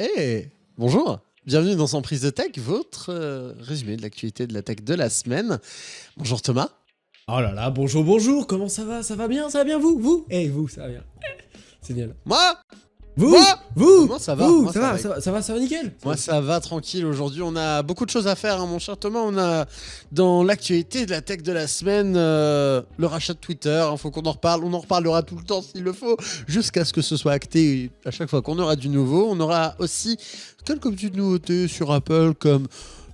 Hey, bonjour, bienvenue dans Sans prise de tech, votre résumé de l'actualité de la tech de la semaine. Bonjour Thomas. Oh là là, bonjour, bonjour, comment ça va? Ça va bien, vous? Vous, ça va bien. C'est bien. Moi Vous, Moi, ça va, vous, moi, ça va nickel. Moi ça va tranquille, aujourd'hui on a beaucoup de choses à faire, hein, mon cher Thomas. On a dans l'actualité de la tech de la semaine le rachat de Twitter, il faut qu'on en reparle, on en reparlera tout le temps s'il le faut, jusqu'à ce que ce soit acté à chaque fois qu'on aura du nouveau. On aura aussi quelques petites nouveautés sur Apple comme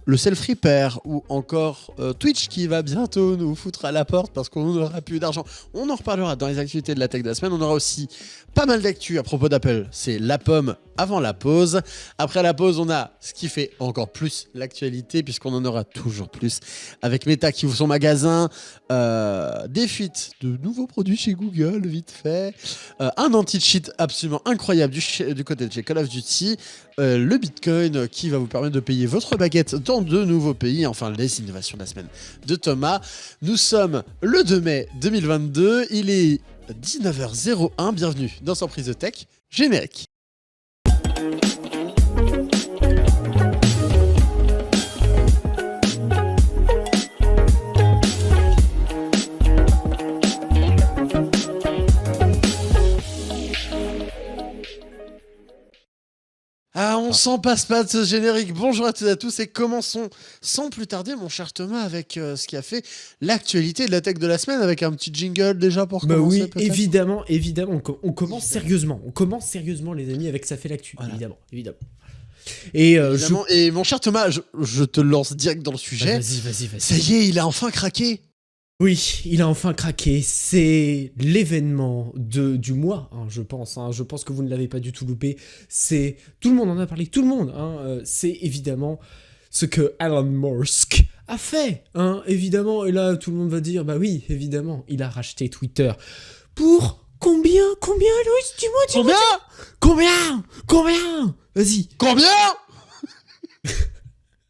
le self-repair ou encore Twitch qui va bientôt nous foutre à la porte parce qu'on n'aura plus d'argent. On en reparlera dans les activités de la tech de la semaine. On aura aussi pas mal d'actu à propos d'Apple. C'est la pomme avant la pause. Après la pause, on a ce qui fait encore plus l'actualité puisqu'on en aura toujours plus avec Meta qui ouvre son magasin, des fuites de nouveaux produits chez Google vite fait, un anti-cheat absolument incroyable du côté de chez Call of Duty, le Bitcoin qui va vous permettre de payer votre baguette dans de nouveaux pays, enfin les innovations de la semaine de Thomas. Nous sommes le 2 mai 2022, il est 19h01, bienvenue dans Sans prise de tech, générique. Ah, on s'en passe pas de ce générique. Bonjour à toutes et à tous et commençons sans plus tarder, mon cher Thomas, avec ce qui a fait l'actualité de la tech de la semaine, avec un petit jingle déjà pour commencer. Oui, évidemment, on commence sérieusement. On commence sérieusement, les amis, avec ça fait l'actu, voilà. Évidemment. Et, et mon cher Thomas, je te lance direct dans le sujet. Vas-y. Ça y est, il a enfin craqué. Oui, il a enfin craqué. C'est l'événement du mois, hein, je pense. Je pense que vous ne l'avez pas du tout loupé. C'est tout le monde en a parlé, tout le monde. C'est évidemment ce que Elon Musk a fait, évidemment. Et là, tout le monde va dire, bah oui, évidemment, il a racheté Twitter pour combien, Louis? Dis-moi. Combien? Vas-y. Combien?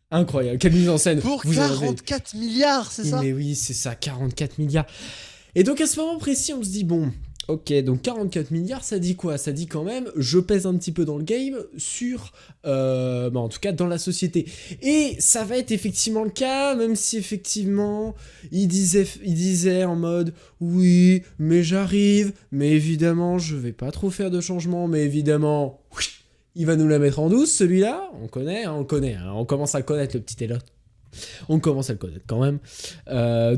Incroyable, quelle mise en scène. Pour 44 milliards, c'est ça? Mais oui, c'est ça, 44 milliards. Et donc à ce moment précis, on se dit, bon, ok, donc 44 milliards, ça dit quoi? Ça dit quand même, je pèse un petit peu dans le game sur, en tout cas dans la société. Et ça va être effectivement le cas, même si effectivement, il disait en mode, oui, mais j'arrive, mais évidemment, je vais pas trop faire de changements, mais évidemment... Il va nous la mettre en douce, celui-là. On connaît. On commence à connaître le petit Elon. On commence à le connaître quand même.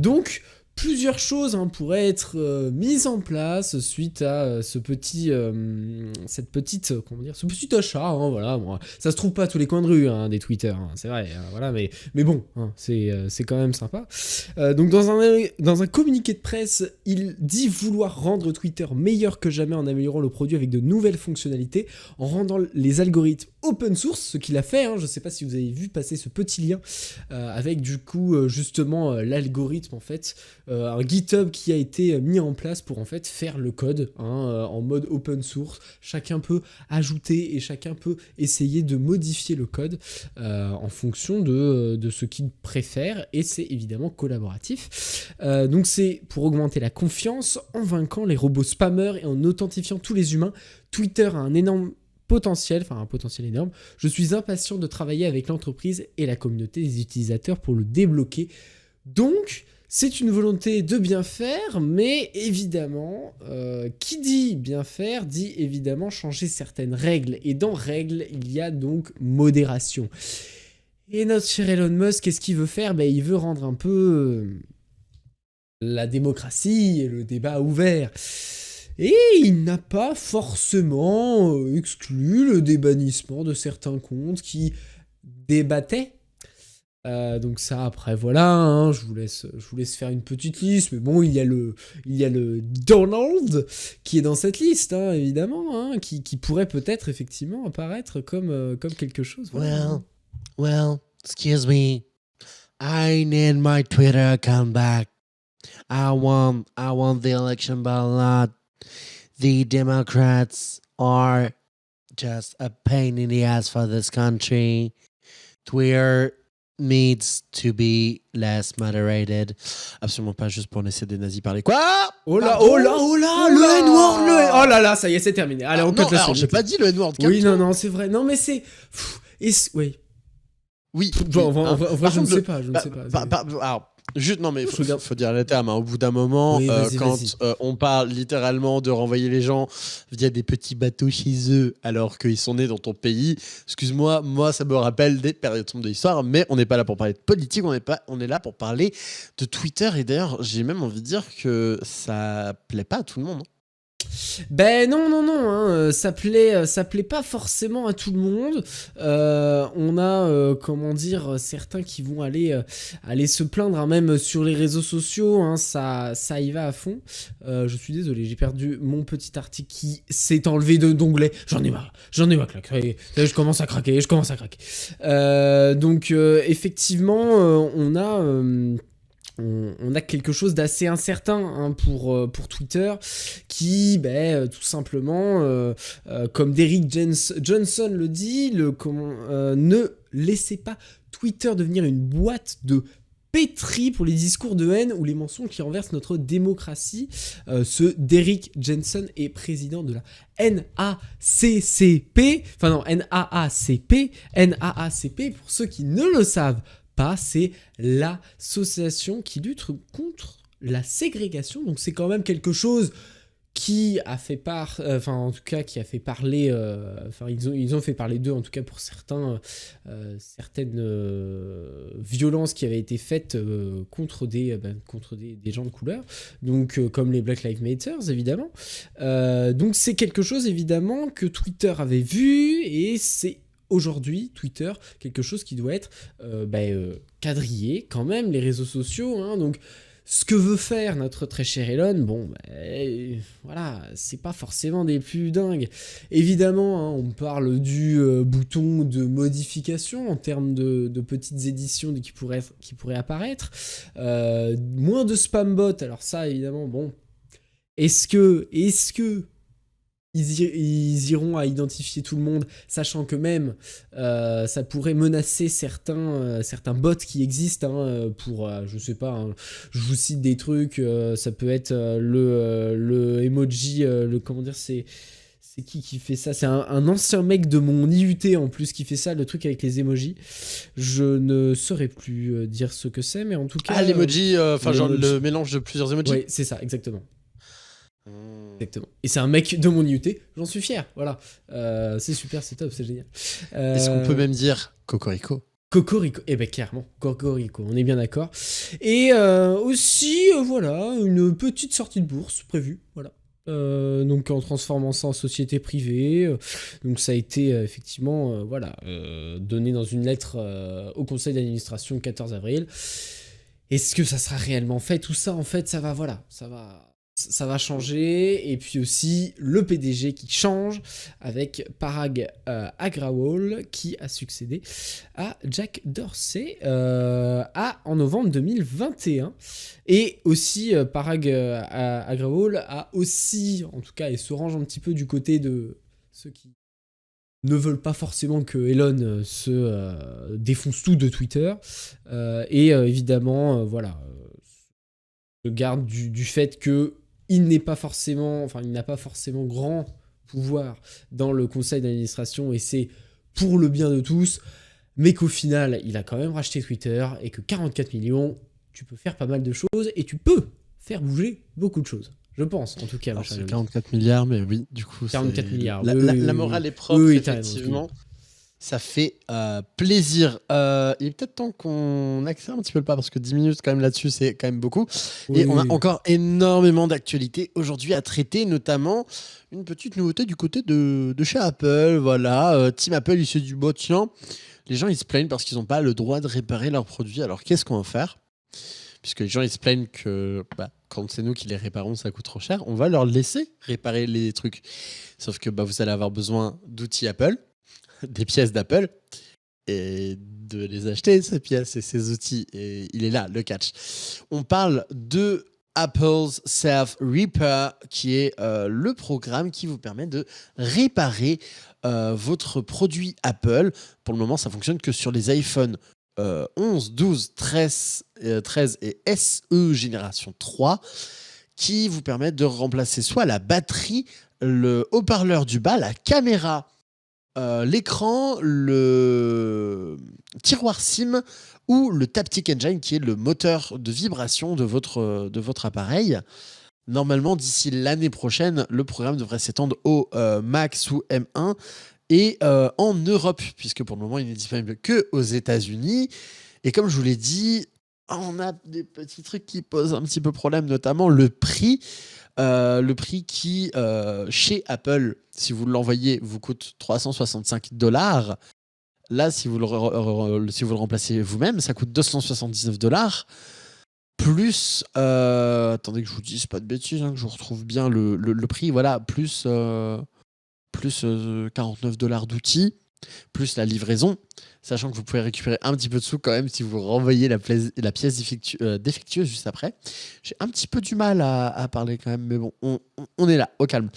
Donc, plusieurs choses pourraient être mises en place suite à ce petit achat. Voilà, bon, ça se trouve pas à tous les coins de rue des Twitter, c'est vrai. Voilà, mais bon, c'est quand même sympa. Donc dans un communiqué de presse, il dit vouloir rendre Twitter meilleur que jamais en améliorant le produit avec de nouvelles fonctionnalités, en rendant les algorithmes open source, ce qu'il a fait. Je sais pas si vous avez vu passer ce petit lien avec du coup justement l'algorithme en fait. Un GitHub qui a été mis en place pour en fait faire le code en mode open source. Chacun peut ajouter et chacun peut essayer de modifier le code en fonction de ce qu'il préfère, et c'est évidemment collaboratif. Donc c'est pour augmenter la confiance en vainquant les robots spammers et en authentifiant tous les humains. Twitter a un potentiel énorme. Je suis impatient de travailler avec l'entreprise et la communauté des utilisateurs pour le débloquer. Donc c'est une volonté de bien faire, mais évidemment, qui dit bien faire, dit évidemment changer certaines règles. Et dans règles, il y a donc modération. Et notre cher Elon Musk, qu'est-ce qu'il veut faire? Il veut rendre un peu la démocratie et le débat ouvert. Et il n'a pas forcément exclu le débannissement de certains comptes qui débattaient. Donc ça, après, voilà, je vous laisse faire une petite liste, mais bon, il y a le Donald qui est dans cette liste, évidemment, qui pourrait peut-être effectivement apparaître comme quelque chose. Voilà. Well, excuse me, I need my Twitter account back. I won the election by a lot. The Democrats are just a pain in the ass for this country. Twitter needs to be less moderated. Absolument pas juste pour laisser des nazis parler. Quoi? Oh là, Pardon? oh là, oh là, le N-word, oh là là, ça y est, c'est terminé. Allez, on peut te alors, j'ai pas dit le N-word. Oui, non, c'est vrai. Non, mais c'est... Oui. Oui. En vrai, je ne sais pas. Alors, juste, non, mais faut dire les termes. Hein. Au bout d'un moment, Oui, quand on parle littéralement de renvoyer les gens via des petits bateaux chez eux alors qu'ils sont nés dans ton pays, excuse-moi, moi, ça me rappelle des périodes sombres de l'histoire, mais on n'est pas là pour parler de politique, on est là pour parler de Twitter. Et d'ailleurs, j'ai même envie de dire que ça plaît pas à tout le monde. Ben non, hein, ça plaît pas forcément à tout le monde. On a, comment dire, certains qui vont aller se plaindre, hein, même sur les réseaux sociaux, hein, ça y va à fond. Je suis désolé, j'ai perdu mon petit article qui s'est enlevé d'onglet. J'en ai marre, claquer. Je commence à craquer. Donc, effectivement, on a quelque chose d'assez incertain, hein, pour Twitter qui, tout simplement, comme Derrick Johnson le dit, ne laissez pas Twitter devenir une boîte de pétri pour les discours de haine ou les mensonges qui renversent notre démocratie. Ce Derrick Johnson est président de la NAACP, pour ceux qui ne le savent pas, c'est l'association qui lutte contre la ségrégation. Donc c'est quand même quelque chose qui a fait qui a fait parler, ils ont fait parler d'eux, en tout cas pour certaines violences qui avaient été faites contre des gens de couleur, donc comme les Black Lives Matter, évidemment. Donc c'est quelque chose, évidemment, que Twitter avait vu, et c'est aujourd'hui, Twitter, quelque chose qui doit être quadrillé quand même, les réseaux sociaux, hein. Donc ce que veut faire notre très cher Elon, voilà, c'est pas forcément des plus dingues. Évidemment, hein, on parle du bouton de modification en termes de petites éditions qui pourraient apparaître. Moins de spam bot, alors ça, évidemment, bon. Est-ce que ils iront à identifier tout le monde, sachant que même ça pourrait menacer certains bots qui existent, hein, pour, je sais pas, hein, je vous cite des trucs, ça peut être le emoji, comment dire, c'est qui fait ça? C'est un ancien mec de mon IUT en plus qui fait ça, le truc avec les emojis. Je ne saurais plus dire ce que c'est, mais en tout cas... Ah, l'emoji, genre le mélange de plusieurs emojis. Oui, c'est ça, exactement. Exactement. Et c'est un mec de mon IUT, j'en suis fier, voilà. C'est super, c'est top, c'est génial. Est-ce qu'on peut même dire Cocorico? Cocorico, clairement, Cocorico, on est bien d'accord. Et aussi, voilà, une petite sortie de bourse prévue, voilà. Donc en transformant ça en société privée, donc ça a été effectivement donné dans une lettre au conseil d'administration le 14 avril. Est-ce que ça sera réellement fait? Tout ça, en fait, ça va changer. Et puis aussi le PDG qui change avec Parag Agrawal qui a succédé à Jack Dorsey en novembre 2021. Et aussi Parag Agrawal a aussi, en tout cas, et se range un petit peu du côté de ceux qui ne veulent pas forcément que Elon se défonce tout de Twitter. Évidemment, se garde du fait que il n'a pas forcément grand pouvoir dans le conseil d'administration, et c'est pour le bien de tous, mais qu'au final, il a quand même racheté Twitter, et que 44 millions, tu peux faire pas mal de choses, et tu peux faire bouger beaucoup de choses. Je pense, en tout cas. Alors, c'est 44 milliards, mais oui, du coup, 44 milliards. La morale est propre, effectivement. Ça fait plaisir. Il est peut-être temps qu'on accélère un petit peu le pas, parce que 10 minutes quand même là-dessus, c'est quand même beaucoup. Oui, et on a encore énormément d'actualités aujourd'hui à traiter, notamment une petite nouveauté du côté de chez Apple. Voilà, Team Apple, il s'est dit, tiens, les gens ils se plaignent parce qu'ils n'ont pas le droit de réparer leurs produits. Alors qu'est-ce qu'on va faire? Puisque les gens ils se plaignent que quand c'est nous qui les réparons, ça coûte trop cher. On va leur laisser réparer les trucs. Sauf que vous allez avoir besoin d'outils Apple, des pièces d'Apple, et de les acheter, ces pièces et ces outils. Et il est là, le catch. On parle de Apple's Self Repair, qui est le programme qui vous permet de réparer votre produit Apple. Pour le moment, ça fonctionne que sur les iPhones 11, 12, 13 et SE génération 3 qui vous permettent de remplacer soit la batterie, le haut-parleur du bas, la caméra, l'écran, le tiroir SIM ou le Taptic Engine qui est le moteur de vibration de votre appareil. Normalement, d'ici l'année prochaine, le programme devrait s'étendre au Max ou M1 et en Europe, puisque pour le moment, il n'est disponible qu'aux États-Unis. Et comme je vous l'ai dit, on a des petits trucs qui posent un petit peu problème, notamment le prix. Le prix qui, chez Apple, si vous l'envoyez, vous coûte $365. Là, si vous le remplacez vous-même, ça coûte $279. Plus, attendez que je vous dise pas de bêtises, que je retrouve bien le prix, voilà, plus $49 d'outils, plus la livraison, sachant que vous pouvez récupérer un petit peu de sous quand même si vous renvoyez la pièce défectueuse juste après. J'ai un petit peu du mal à parler quand même, mais bon, on est là, au calme.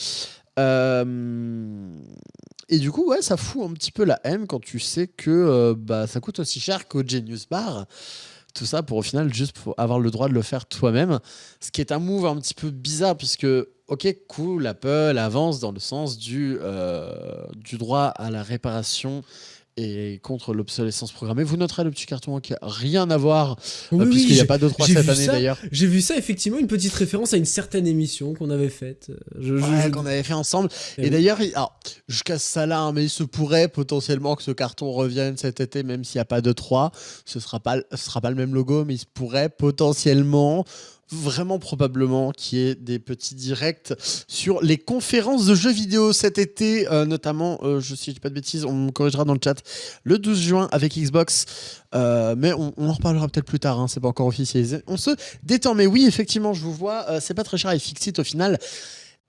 Et du coup, ouais, ça fout un petit peu la haine quand tu sais que ça coûte aussi cher qu'au Genius Bar. Tout ça pour au final juste pour avoir le droit de le faire toi-même. Ce qui est un move un petit peu bizarre puisque, ok, cool, Apple avance dans le sens du droit à la réparation et contre l'obsolescence programmée. Vous noterez le petit carton qui n'a rien à voir, puisqu'il n'y a pas 2-3 cette année d'ailleurs. J'ai vu ça, effectivement, une petite référence à une certaine émission qu'on avait faite. Qu'on avait fait ensemble. Et d'ailleurs, je casse ça là, mais il se pourrait potentiellement que ce carton revienne cet été, même s'il n'y a pas de 3. Ce sera pas le même logo, mais il se pourrait potentiellement, vraiment probablement, qu'il y ait des petits directs sur les conférences de jeux vidéo cet été, notamment, si je dis pas de bêtises, on me corrigera dans le chat, le 12 juin avec Xbox. Mais on en reparlera peut-être plus tard, c'est pas encore officialisé. On se détend, mais oui, effectivement, je vous vois, c'est pas très cher à iFixit au final.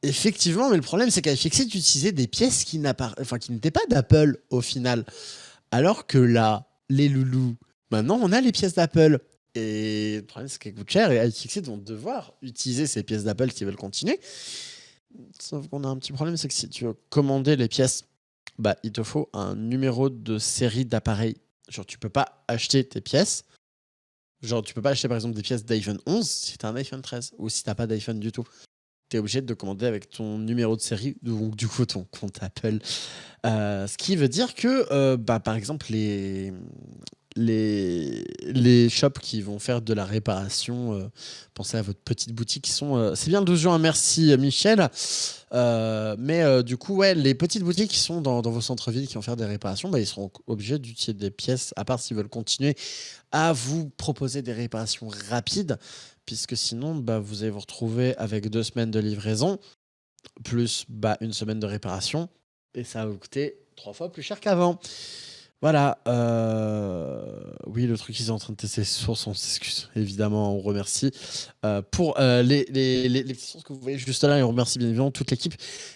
Effectivement, mais le problème, c'est qu'à iFixit, utilisait des pièces qui n'étaient pas d'Apple au final. Alors que là, les loulous, maintenant, on a les pièces d'Apple. Et le problème, c'est qu'elles coûtent cher et iFixit vont devoir utiliser ces pièces d'Apple s'ils veulent continuer. Sauf qu'on a un petit problème, c'est que si tu veux commander les pièces, il te faut un numéro de série d'appareil. Genre, tu peux pas acheter tes pièces. Genre, tu peux pas acheter par exemple des pièces d'iPhone 11 si tu as un iPhone 13 ou si tu n'as pas d'iPhone du tout. Tu es obligé de commander avec ton numéro de série, donc du coup ton compte Apple. Ce qui veut dire que, par exemple, les shops qui vont faire de la réparation, pensez à votre petite boutique qui sont... c'est bien le 12 juin, merci Michel. Mais du coup, ouais, les petites boutiques qui sont dans vos centres-villes qui vont faire des réparations, ils seront obligés d'utiliser des pièces, à part s'ils veulent continuer à vous proposer des réparations rapides, puisque sinon, vous allez vous retrouver avec 2 semaines de livraison, plus 1 semaine de réparation, et ça va vous coûter 3 fois plus cher qu'avant. Voilà, oui, le truc qu'ils sont en train de tester source, on s'excuse, évidemment, on remercie pour les petites sources que vous voyez juste là, et on remercie bien évidemment toute l'équipe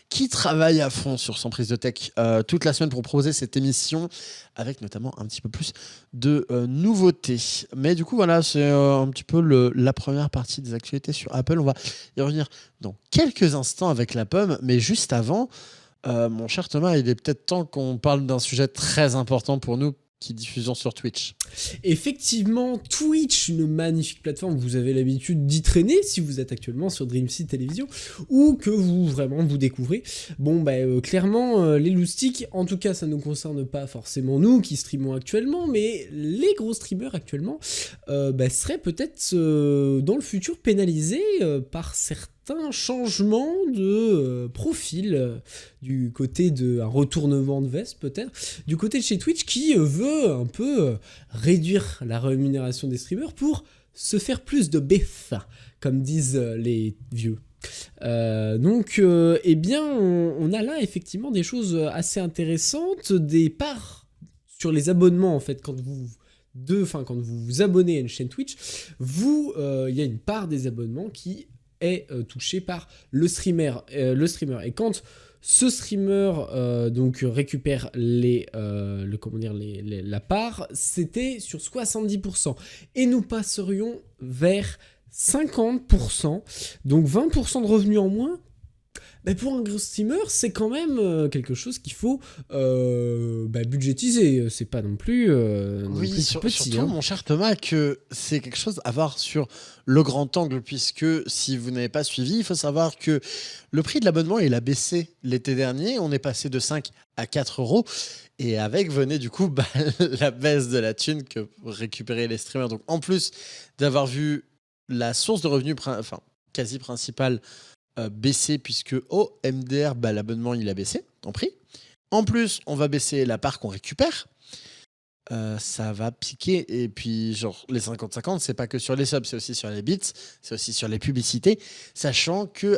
qui travaille à fond sur Sans Prise de Tech toute la semaine pour proposer cette émission avec notamment un petit peu plus de nouveautés. Mais du coup, voilà, c'est un petit peu la première partie des actualités sur Apple. On va y revenir dans quelques instants avec la pomme, mais juste avant... mon cher Thomas, il est peut-être temps qu'on parle d'un sujet très important pour nous qui diffusons sur Twitch. Effectivement, Twitch, une magnifique plateforme, vous avez l'habitude d'y traîner si vous êtes actuellement sur Dreamseed Télévision ou que vous découvrez. Clairement, les loustiques, en tout cas, ça ne nous concerne pas forcément nous qui streamons actuellement, mais les gros streamers actuellement seraient peut-être dans le futur pénalisés par certains changement de profil du côté d'un retournement de veste peut-être, du côté de chez Twitch qui veut un peu réduire la rémunération des streamers pour se faire plus de bif, comme disent les vieux. On a là effectivement des choses assez intéressantes, des parts sur les abonnements en fait quand vous vous abonnez à une chaîne Twitch, il y a une part des abonnements qui est touché par le streamer. Et quand ce streamer récupère la part, c'était sur 70%. Et nous passerions vers 50%, donc 20% de revenus en moins. bah, pour un gros streamer, c'est quand même quelque chose qu'il faut budgétiser. C'est pas non plus, Oui, tout petit. surtout, mon cher Thomas, que c'est quelque chose à voir sur le grand angle, puisque si vous n'avez pas suivi, il faut savoir que le prix de l'abonnement, il a baissé l'été dernier. On est passé de 5 à 4 euros. Et avec venait du coup la baisse de la thune que récupéraient les streamers. Donc en plus d'avoir vu la source de revenus quasi principale baisser, puisque au MDR, l'abonnement il a baissé en prix. En plus, on va baisser la part qu'on récupère. Ça va piquer. Et puis, genre, les 50-50, c'est pas que sur les subs, c'est aussi sur les bits, c'est aussi sur les publicités. Sachant que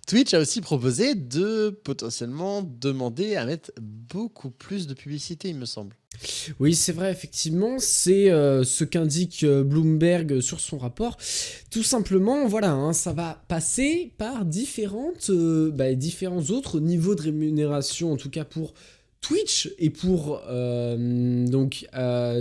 Twitch a aussi proposé de potentiellement demander à mettre beaucoup plus de publicité, il me semble. Oui, c'est vrai, effectivement, c'est ce qu'indique Bloomberg sur son rapport. Tout simplement, voilà, hein, ça va passer par différents autres niveaux de rémunération, en tout cas pour Twitch, et pour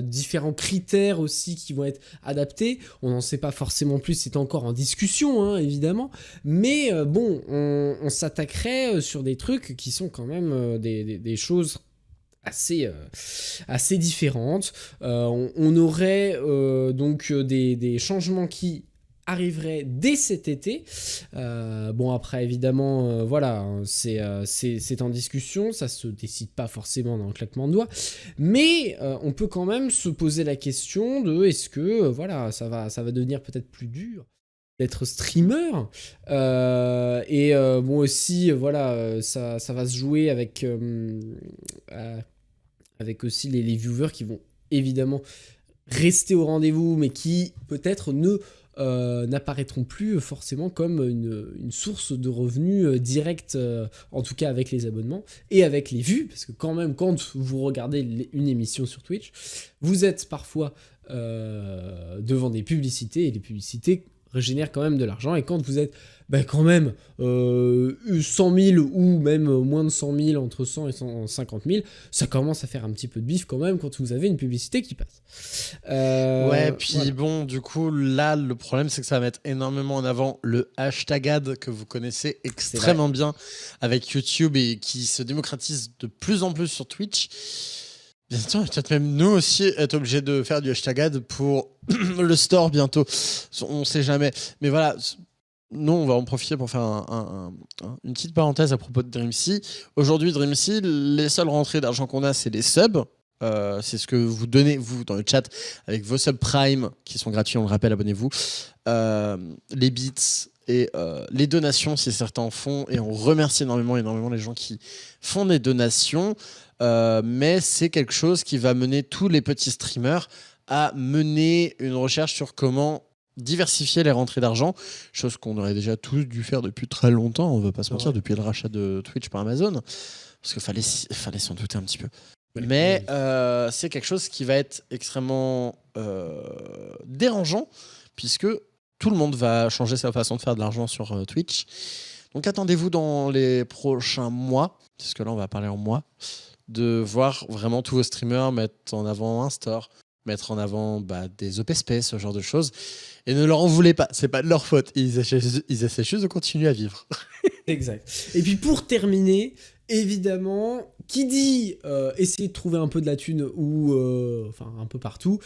différents critères aussi qui vont être adaptés. On n'en sait pas forcément plus, c'est encore en discussion, hein, évidemment, mais on s'attaquerait sur des trucs qui sont quand même des choses assez différentes. On aurait des changements qui arriveraient dès cet été. Après, évidemment, voilà, hein, c'est en discussion, ça se décide pas forcément dans un claquement de doigts, mais on peut quand même se poser la question de est-ce que ça va devenir peut-être plus dur d'être streamer, aussi ça va se jouer avec aussi les viewers qui vont évidemment rester au rendez-vous, mais qui peut-être n'apparaîtront plus forcément comme une source de revenus direct, en tout cas avec les abonnements et avec les vues, parce que quand même, quand vous regardez une émission sur Twitch, vous êtes parfois devant des publicités, et les publicités génèrent quand même de l'argent, et quand vous êtes quand même 100 000 ou même moins de 100 000, entre 100 et 150 000, ça commence à faire un petit peu de bif quand même quand vous avez une publicité qui passe. Bon, du coup, là, le problème, c'est que ça va mettre énormément en avant le hashtag ad que vous connaissez extrêmement bien avec YouTube et qui se démocratise de plus en plus sur Twitch. Bientôt, peut-être même nous aussi être obligés de faire du hashtag ad pour le store bientôt. On sait jamais. Mais voilà, nous, on va en profiter pour faire une petite parenthèse à propos de Dreamsea. Aujourd'hui, Dreamsea, les seules rentrées d'argent qu'on a, c'est les subs. C'est ce que vous donnez, vous, dans le chat, avec vos subs Prime, qui sont gratuits, on le rappelle, abonnez-vous. Les bits et les donations, si certains en font. Et on remercie énormément les gens qui font des donations. Mais c'est quelque chose qui va mener tous les petits streamers à mener une recherche sur comment diversifier les rentrées d'argent, chose qu'on aurait déjà tous dû faire depuis très longtemps, on ne va pas se mentir, depuis le rachat de Twitch par Amazon, parce qu'il fallait s'en douter un petit peu. Mais c'est quelque chose qui va être extrêmement dérangeant, puisque tout le monde va changer sa façon de faire de l'argent sur Twitch. Donc attendez-vous dans les prochains mois, parce que là on va parler en mois, de voir vraiment tous vos streamers mettre en avant un store, mettre en avant des OPSP, ce genre de choses. Et ne leur en voulez pas, c'est pas de leur faute. Ils essaient juste de continuer à vivre. Exact. Et puis pour terminer, évidemment, qui dit essayer de trouver un peu de la thune ou un peu partout,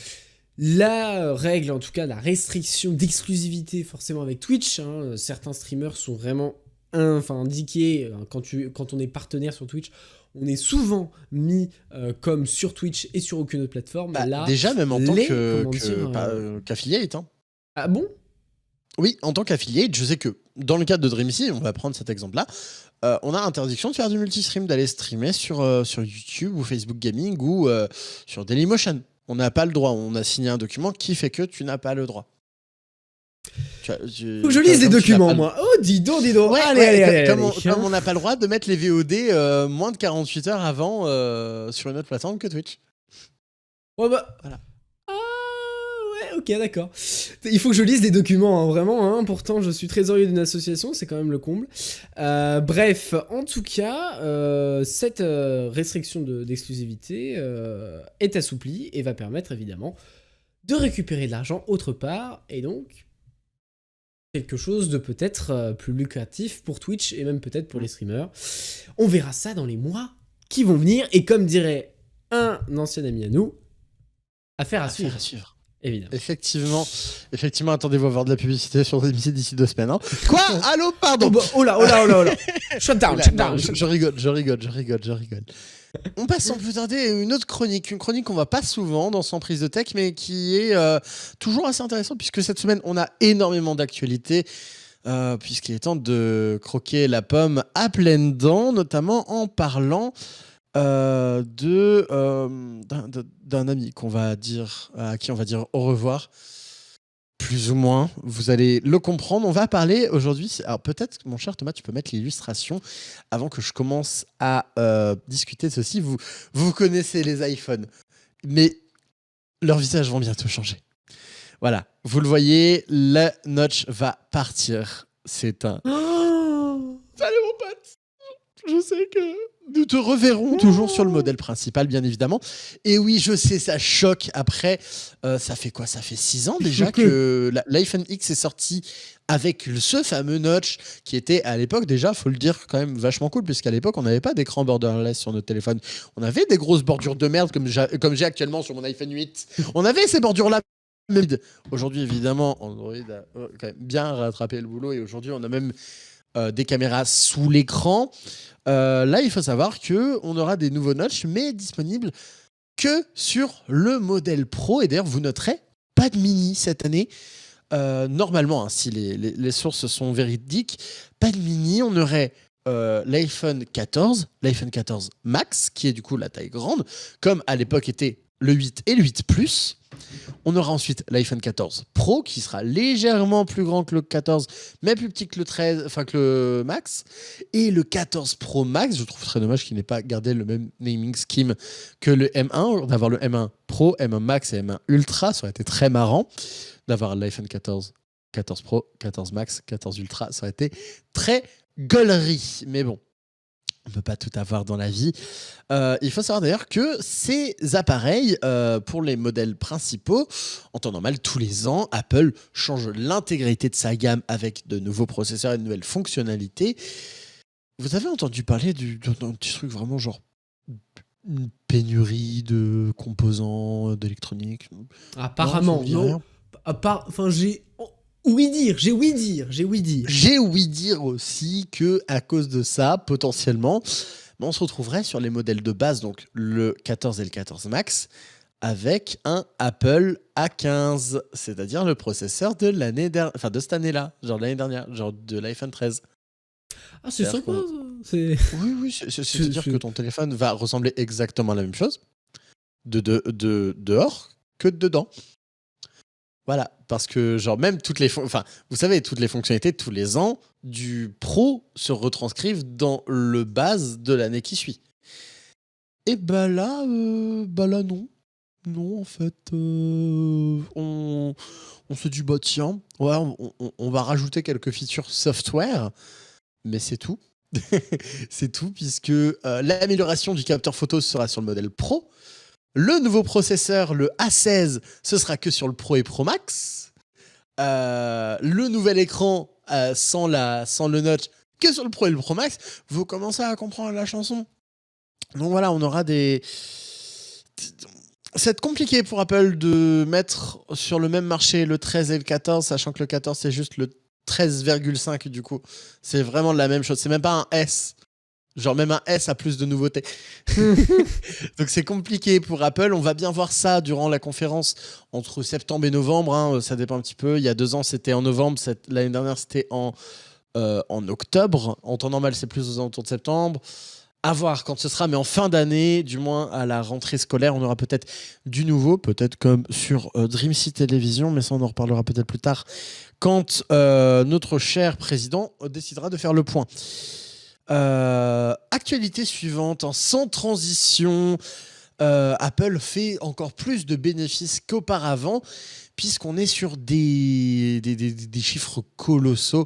la règle, en tout cas la restriction d'exclusivité forcément avec Twitch, hein, certains streamers sont vraiment indiqués quand on est partenaire sur Twitch. On est souvent mis comme sur Twitch et sur aucune autre plateforme. Là, déjà, même en tant qu'affiliate. Hein. Ah bon ? Oui, en tant qu'affiliate, je sais que dans le cadre de Dreamsea, on va prendre cet exemple-là, on a interdiction de faire du multistream, d'aller streamer sur YouTube ou Facebook Gaming ou sur Dailymotion. On n'a pas le droit. On a signé un document qui fait que tu n'as pas le droit. Faut que je lise les documents, moi. Oh, dis donc. Ouais, allez. Comme on n'a pas le droit de mettre les VOD moins de 48 heures avant sur une autre plateforme que Twitch. Ouais, voilà. Ok, d'accord. Il faut que je lise les documents, hein, vraiment. Hein. Pourtant, je suis trésorier d'une association, c'est quand même le comble. Bref, en tout cas, cette restriction d'exclusivité est assouplie et va permettre évidemment de récupérer de l'argent autre part. Et donc, quelque chose de peut-être plus lucratif pour Twitch et même peut-être pour les streamers. On verra ça dans les mois qui vont venir. Et comme dirait un ancien ami à nous, affaire à suivre. Évidemment. Effectivement, attendez-vous à voir de la publicité sur DMC d'ici 2 semaines. Hein. Quoi? Allô, pardon. Oh là. Shut down. Je rigole. On passe sans plus tarder à une autre chronique. Une chronique qu'on voit pas souvent dans Sans prise de tech, mais qui est toujours assez intéressante, puisque cette semaine, on a énormément d'actualités. Puisqu'il est temps de croquer la pomme à pleines dents, notamment en parlant d'un ami à qui on va dire au revoir, plus ou moins. Vous allez le comprendre. On va parler aujourd'hui. Alors peut-être, mon cher Thomas, tu peux mettre l'illustration avant que je commence à discuter de ceci. Vous connaissez les iPhones, mais leurs visages vont bientôt changer. Voilà, vous le voyez, la notch va partir. C'est un... Salut mon pote. Je sais que nous te reverrons toujours sur le modèle principal, bien évidemment. Et oui, je sais, ça choque. Après, ça fait quoi? Ça fait 6 ans déjà que l'iPhone X est sorti avec ce fameux notch qui était à l'époque déjà, faut le dire, quand même vachement cool, puisqu'à l'époque, on n'avait pas d'écran borderless sur notre téléphone. On avait des grosses bordures de merde comme j'ai actuellement sur mon iPhone 8. On avait ces bordures-là. Aujourd'hui, évidemment, Android a quand même bien rattrapé le boulot et aujourd'hui, on a même des caméras sous l'écran. Là, il faut savoir qu'on aura des nouveaux notches, mais disponibles que sur le modèle Pro. Et d'ailleurs, vous noterez, pas de mini cette année. Normalement, hein, si les sources sont véridiques, pas de mini. On aurait l'iPhone 14, l'iPhone 14 Max, qui est du coup la taille grande, comme à l'époque était le 8 et le 8 Plus. On aura ensuite l'iPhone 14 Pro qui sera légèrement plus grand que le 14 mais plus petit que le 13, enfin que le Max, et le 14 Pro Max. Je trouve très dommage qu'il n'ait pas gardé le même naming scheme que le M1, d'avoir le M1 Pro, M1 Max et M1 Ultra. Ça aurait été très marrant d'avoir l'iPhone 14, 14 Pro, 14 Max, 14 Ultra. Ça aurait été très gaulerie, mais bon, on ne peut pas tout avoir dans la vie. Il faut savoir d'ailleurs que ces appareils, pour les modèles principaux, en temps normal, tous les ans, Apple change l'intégralité de sa gamme avec de nouveaux processeurs et de nouvelles fonctionnalités. Vous avez entendu parler d'un petit truc vraiment genre une pénurie de composants d'électronique? Apparemment, non. Enfin, j'ai ouï dire aussi que à cause de ça, potentiellement, on se retrouverait sur les modèles de base, donc le 14 et le 14 Max, avec un Apple A15, c'est-à-dire le processeur de de cette année-là, genre de l'année dernière, genre de l'iPhone 13. Ah, c'est sympa. Oui, c'est-à-dire que ton téléphone va ressembler exactement à la même chose dehors que dedans. Voilà, parce que genre même vous savez, toutes les fonctionnalités tous les ans du Pro se retranscrivent dans le base de l'année qui suit. Et bah là non. Non, en fait, on se dit, bah tiens, ouais, on va rajouter quelques features software, mais c'est tout. C'est tout, puisque l'amélioration du capteur photo sera sur le modèle Pro. Le nouveau processeur, le A16, ce sera que sur le Pro et Pro Max. Le nouvel écran sans le notch, que sur le Pro et le Pro Max. Vous commencez à comprendre la chanson. Donc voilà, on aura c'est compliqué pour Apple de mettre sur le même marché le 13 et le 14, sachant que le 14, c'est juste le 13,5 du coup. C'est vraiment la même chose. C'est même pas un S. Genre même un S a plus de nouveautés. Donc c'est compliqué pour Apple. On va bien voir ça durant la conférence entre septembre et novembre. Hein. Ça dépend un petit peu. Il y a 2 ans, c'était en novembre. L'année dernière, c'était en octobre. En temps normal, c'est plus aux alentours de septembre. À voir quand ce sera. Mais en fin d'année, du moins à la rentrée scolaire, on aura peut-être du nouveau. Peut-être comme sur Dreamsea Télévision. Mais ça, on en reparlera peut-être plus tard. Quand notre cher président décidera de faire le point. Actualité suivante, sans transition, Apple fait encore plus de bénéfices qu'auparavant, puisqu'on est sur des chiffres colossaux.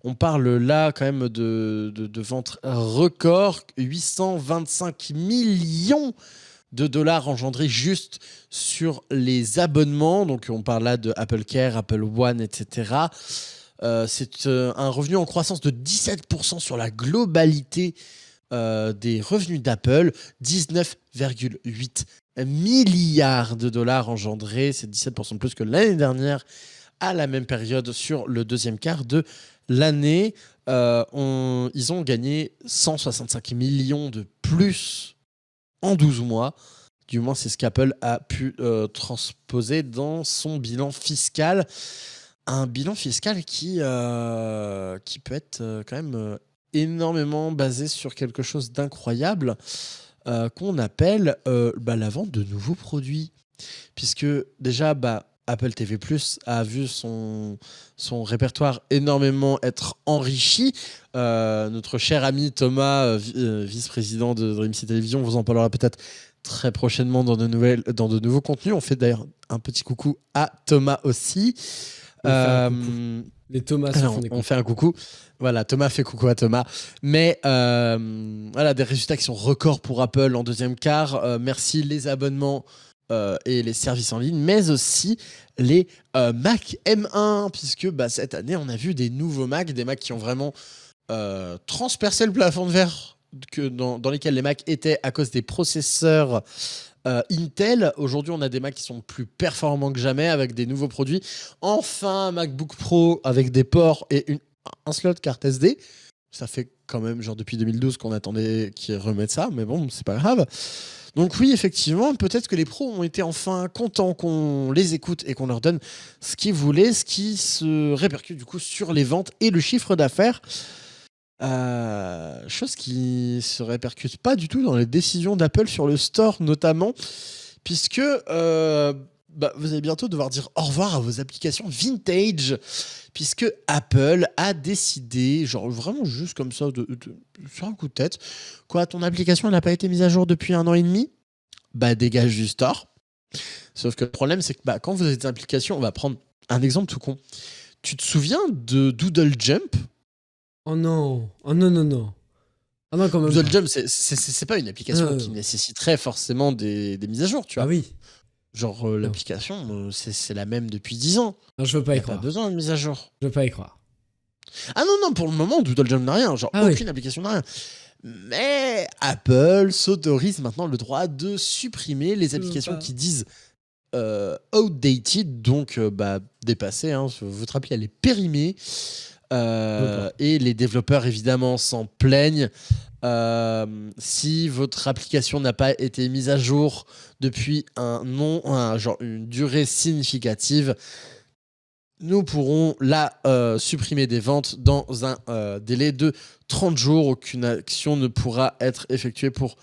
On parle là quand même de ventes records, 825 millions de dollars engendrés juste sur les abonnements. Donc on parle là de Apple Care, Apple One, etc. C'est un revenu en croissance de 17% sur la globalité des revenus d'Apple, 19,8 milliards de dollars engendrés, c'est 17% de plus que l'année dernière à la même période sur le deuxième quart de l'année. Ils ont gagné 165 millions de plus en 12 mois. Du moins, c'est ce qu'Apple a pu transposer dans son bilan fiscal. Un bilan fiscal qui peut être quand même énormément basé sur quelque chose d'incroyable qu'on appelle la vente de nouveaux produits. Puisque déjà, Apple TV+ a vu son répertoire énormément être enrichi. Notre cher ami Thomas, vice-président de Dream City Television, vous en parlera peut-être très prochainement dans de nouveaux contenus. On fait d'ailleurs un petit coucou à Thomas aussi. Les Thomas se font des coucou. On fait un coucou. Voilà, Thomas fait coucou à Thomas. Mais voilà, des résultats qui sont records pour Apple en deuxième quart. Merci les abonnements et les services en ligne, mais aussi les Mac M1, puisque cette année, on a vu des nouveaux Mac, des Macs qui ont vraiment transpercé le plafond de verre dans lesquels les Macs étaient à cause des processeurs Intel. Aujourd'hui, on a des Macs qui sont plus performants que jamais avec des nouveaux produits. Enfin, un MacBook Pro avec des ports et un slot carte SD. Ça fait quand même genre depuis 2012 qu'on attendait qu'ils remettent ça, mais bon, c'est pas grave. Donc oui, effectivement, peut-être que les pros ont été enfin contents qu'on les écoute et qu'on leur donne ce qu'ils voulaient, ce qui se répercute du coup sur les ventes et le chiffre d'affaires. Chose qui se répercute pas du tout dans les décisions d'Apple sur le store notamment, puisque vous allez bientôt devoir dire au revoir à vos applications vintage, puisque Apple a décidé, genre vraiment juste comme ça, sur un coup de tête, quoi, ton application n'a pas été mise à jour depuis 1 an et demi, dégage du store. Sauf que le problème, c'est que quand vous avez des applications, on va prendre un exemple tout con. Tu te souviens de Doodle Jump ? Oh non, oh non, non, non. Ah non, quand même. Doodle Jump, c'est pas une application qui nécessiterait forcément des mises à jour, tu vois. Ah oui. Genre, l'application, c'est la même depuis 10 ans. Non, je veux pas y croire. Pas besoin de mise à jour. Je veux pas y croire. Ah non, pour le moment, Doodle Jump n'a rien. Genre, aucune application n'a rien. Mais Apple s'autorise maintenant le droit de supprimer les applications qui disent outdated, donc dépassées. Hein, votre appli, elle est périmée. Et les développeurs évidemment s'en plaignent. Si votre application n'a pas été mise à jour depuis une durée significative, nous pourrons la supprimer des ventes dans un délai de 30 jours. Aucune action ne pourra être effectuée pour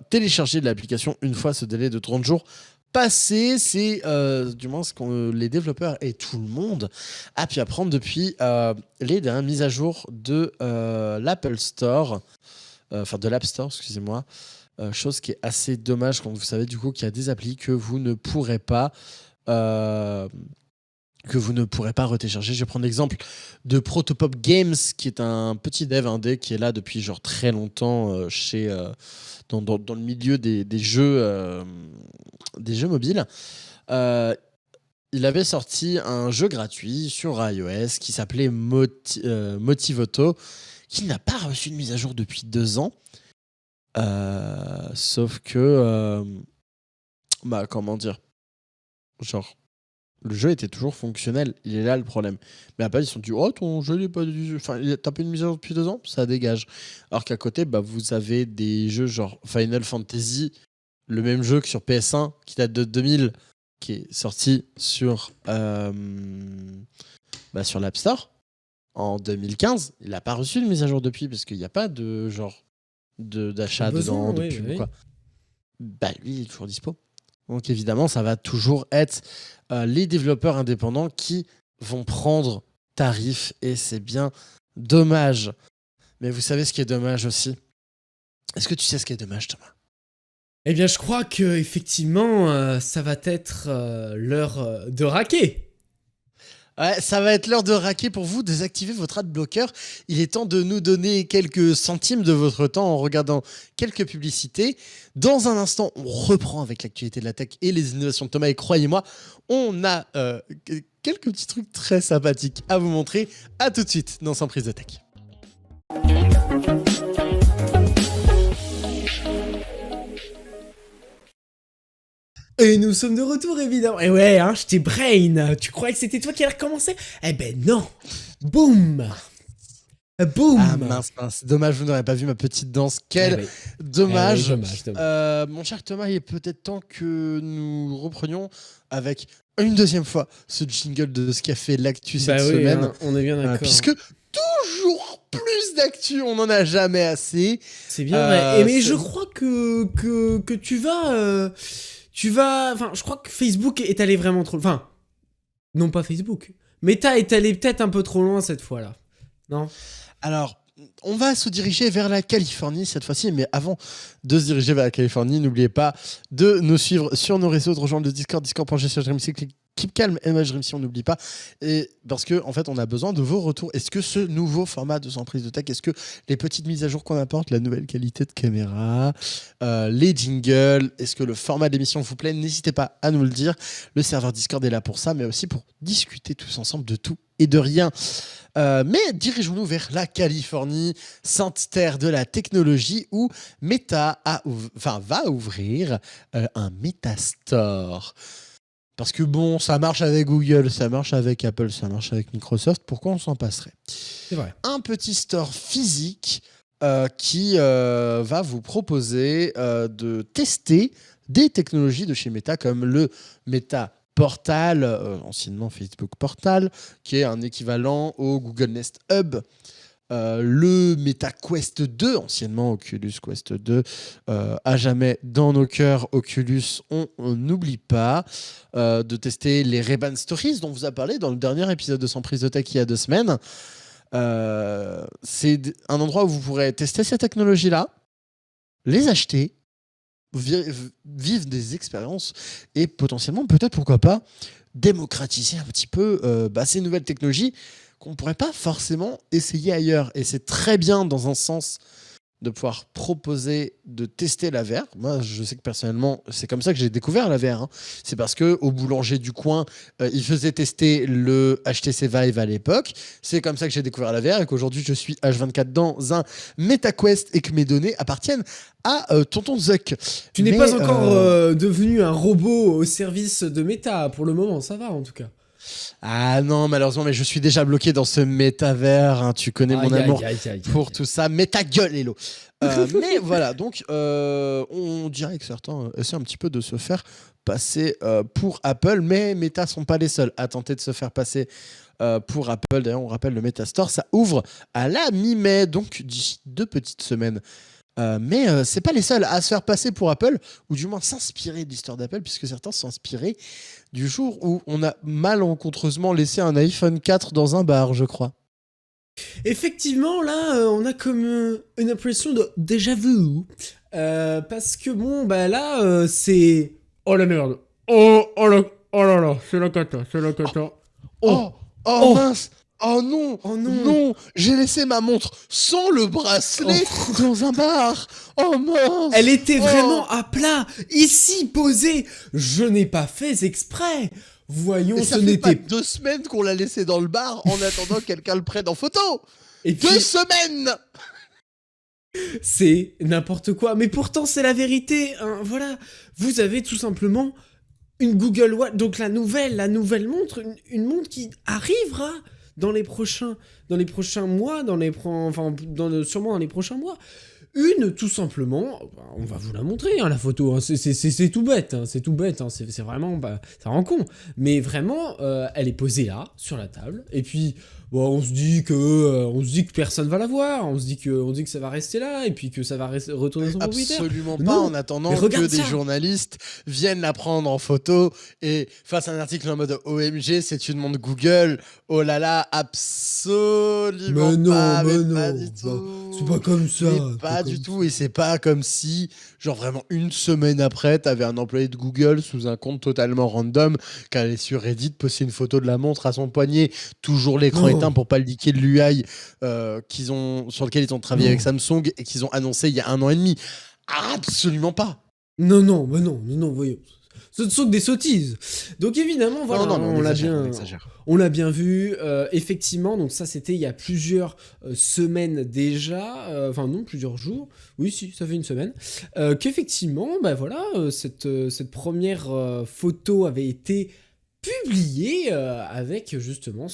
télécharger de l'application une fois ce délai de 30 jours passé. C'est du moins ce que les développeurs et tout le monde a pu apprendre depuis les dernières mises à jour de l'Apple Store, de l'App Store, excusez-moi. Chose qui est assez dommage quand vous savez du coup qu'il y a des applis que vous ne pourrez pas retécharger. Je vais prendre l'exemple de Protopop Games, qui est un petit dev indé qui est là depuis genre très longtemps dans le milieu des jeux mobiles. Il avait sorti un jeu gratuit sur iOS qui s'appelait Motivoto, qui n'a pas reçu de mise à jour depuis 2 ans. Sauf que comment dire, genre le jeu était toujours fonctionnel. Il est là le problème. Mais après, ils se sont dit, ton jeu n'est pas... Enfin, t'as pas une mise à jour depuis 2 ans, ça dégage. Alors qu'à côté, vous avez des jeux genre Final Fantasy, le même jeu que sur PS1, qui date de 2000, qui est sorti sur l'App Store en 2015. Il n'a pas reçu de mise à jour depuis, parce qu'il n'y a pas de genre d'achat dedans depuis. Oui. Quoi. Lui, il est toujours dispo. Donc évidemment, ça va toujours être les développeurs indépendants qui vont prendre tarif, et c'est bien dommage. Mais vous savez ce qui est dommage aussi ? Est-ce que tu sais ce qui est dommage, Thomas ? Eh bien, je crois que effectivement, ça va être l'heure de raquer. Ouais, ça va être l'heure de raquer pour vous. Désactivez votre adblocker. Il est temps de nous donner quelques centimes de votre temps en regardant quelques publicités. Dans un instant, on reprend avec l'actualité de la tech et les innovations de Thomas. Et croyez-moi, on a quelques petits trucs très sympathiques à vous montrer. À tout de suite dans Sans prise de tech. Et nous sommes de retour, évidemment. Et ouais, hein, j'étais brain. Tu croyais que c'était toi qui allais recommencer? Eh ben non. Boum. Boum. Ah mince. Dommage, vous n'aurez pas vu ma petite danse. Quel dommage. Dommage. Mon cher Thomas, il est peut-être temps que nous reprenions avec une deuxième fois ce jingle de ce qu'a fait l'actu cette semaine. Hein, on est bien d'accord. Puisque toujours plus d'actu, on n'en a jamais assez. C'est bien vrai. Mais je crois que tu vas... Enfin, je crois que Facebook est allé vraiment trop... Enfin, non pas Facebook. Meta est allé peut-être un peu trop loin cette fois-là. Non ? Alors, on va se diriger vers la Californie cette fois-ci, mais avant de se diriger vers la Californie, n'oubliez pas de nous suivre sur nos réseaux, de rejoindre le Discord, discord.g/dreamsy, Keep Calm et si on n'oublie pas, et parce que en fait on a besoin de vos retours. Est-ce que ce nouveau format de Sans prise de tech, est-ce que les petites mises à jour qu'on apporte, la nouvelle qualité de caméra, les jingles, est-ce que le format de l'émission vous plaît? N'hésitez pas à nous le dire. Le serveur Discord est là pour ça, mais aussi pour discuter tous ensemble de tout et de rien. Mais dirigeons-nous vers la Californie, sainte terre de la technologie, où Meta va ouvrir un Meta Store. Parce que bon, ça marche avec Google, ça marche avec Apple, ça marche avec Microsoft, pourquoi on s'en passerait? C'est vrai. Un petit store physique qui va vous proposer de tester des technologies de chez Meta, comme le Meta Portal, anciennement Facebook Portal, qui est un équivalent au Google Nest Hub. Le Meta Quest 2, anciennement Oculus Quest 2, à jamais dans nos cœurs, Oculus, on n'oublie pas de tester les Ray-Ban Stories dont on vous a parlé dans le dernier épisode de Sans prise de tech il y a 2 semaines. C'est un endroit où vous pourrez tester ces technologies-là, les acheter, vivre des expériences et potentiellement, peut-être, pourquoi pas, démocratiser un petit peu ces nouvelles technologies qu'on ne pourrait pas forcément essayer ailleurs. Et c'est très bien dans un sens de pouvoir proposer de tester la VR. Moi, je sais que personnellement, c'est comme ça que j'ai découvert la VR. C'est parce qu'au boulanger du coin, il faisait tester le HTC Vive à l'époque. C'est comme ça que j'ai découvert la VR et qu'aujourd'hui, je suis H24 dans un MetaQuest et que mes données appartiennent à Tonton Zuck. Tu n'es pas encore devenu un robot au service de Meta pour le moment, ça va en tout cas. Ah non, malheureusement, mais je suis déjà bloqué dans ce métavers. Tu connais mon amour pour tout ça. Mais ta gueule, Hello. Mais voilà, donc on dirait que certains essaient un petit peu de se faire passer pour Apple, mais Meta sont pas les seuls à tenter de se faire passer pour Apple. D'ailleurs, on rappelle le Meta Store, ça ouvre à la mi-mai, donc d'ici 2 petites semaines. Mais c'est pas les seuls à se faire passer pour Apple, ou du moins s'inspirer de l'histoire d'Apple, puisque certains sont inspirés du jour où on a malencontreusement laissé un iPhone 4 dans un bar, je crois. Effectivement, là, on a comme une impression de déjà vu, parce que bon, bah là, c'est... Oh la merde. Oh là là, c'est la cata. Oh mince. Oh non, j'ai laissé ma montre sans le bracelet dans un bar. Oh mince. Elle était vraiment à plat, ici, posée. Je n'ai pas fait exprès. Voyons, ce n'était pas 2 semaines qu'on l'a laissé dans le bar en attendant que quelqu'un le prenne en photo. Et 2 semaines. C'est n'importe quoi, mais pourtant c'est la vérité. Hein. Voilà, vous avez tout simplement une Google Watch, donc la nouvelle montre, une montre qui arrivera dans les prochains mois, sûrement dans les prochains mois. Tout simplement, on va vous la montrer, hein, la photo, hein, c'est tout bête, hein, c'est vraiment, ça rend con, mais vraiment, elle est posée là, sur la table, et puis, bon, on se dit que personne va la voir, on se dit que ça va rester là, et puis que ça va retourner son propriétaire. Absolument pas, en attendant que des journalistes viennent la prendre en photo, et fassent un article en mode OMG, c'est une montre Google, oh là là, absolument pas du tout. C'est pas comme ça. Pas du tout, et c'est pas comme si, genre vraiment 1 semaine après, t'avais un employé de Google sous un compte totalement random qui allait sur Reddit poster une photo de la montre à son poignet, toujours l'écran éteint pour pas le leaker de l'UI sur lequel ils ont travaillé avec Samsung et qu'ils ont annoncé il y a 1 an et demi. Absolument pas. Non, voyons. Ce ne sont que des sottises. Donc évidemment, voilà, Non, mais on l'a exagère, bien, on exagère. on l'a bien vu. Effectivement, donc ça c'était il y a plusieurs semaines déjà, enfin non, plusieurs jours. Oui, si, ça fait une semaine. Qu'effectivement, bah voilà, cette première photo avait été publiée avec justement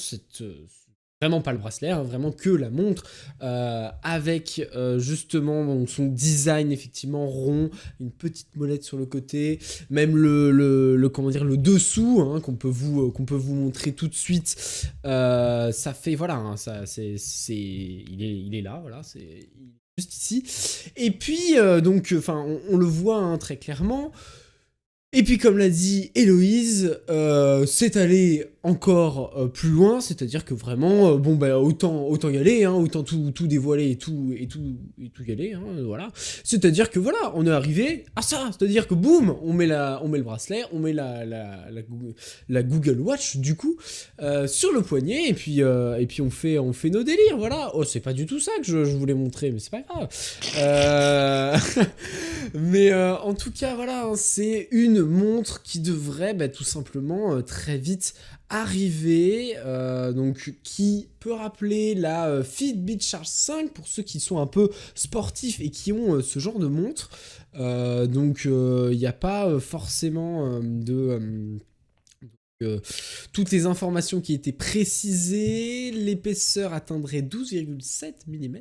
vraiment pas le bracelet, hein, vraiment que la montre, avec justement donc, son design effectivement rond, une petite molette sur le côté, même comment dire, le dessous, hein, qu'on peut vous montrer tout de suite. Ça fait, voilà, hein, il est là, voilà, c'est juste ici. Et puis, donc, enfin, on le voit hein, très clairement. Et puis comme l'a dit Héloïse, c'est allé encore plus loin, c'est-à-dire que vraiment, bon bah autant y aller, hein, autant tout dévoiler et tout y aller, hein, voilà. C'est-à-dire que voilà, on est arrivé à ça, c'est-à-dire que boum, on met le bracelet, on met la Google Watch du coup sur le poignet et puis on fait nos délires, voilà. Oh c'est pas du tout ça que je voulais montrer, mais c'est pas grave. Mais en tout cas voilà, hein, c'est une montre qui devrait tout simplement très vite arriver, donc qui peut rappeler la Fitbit Charge 5 pour ceux qui sont un peu sportifs et qui ont ce genre de montre. Donc il n'y a pas forcément toutes les informations qui étaient précisées. L'épaisseur atteindrait 12,7 mm.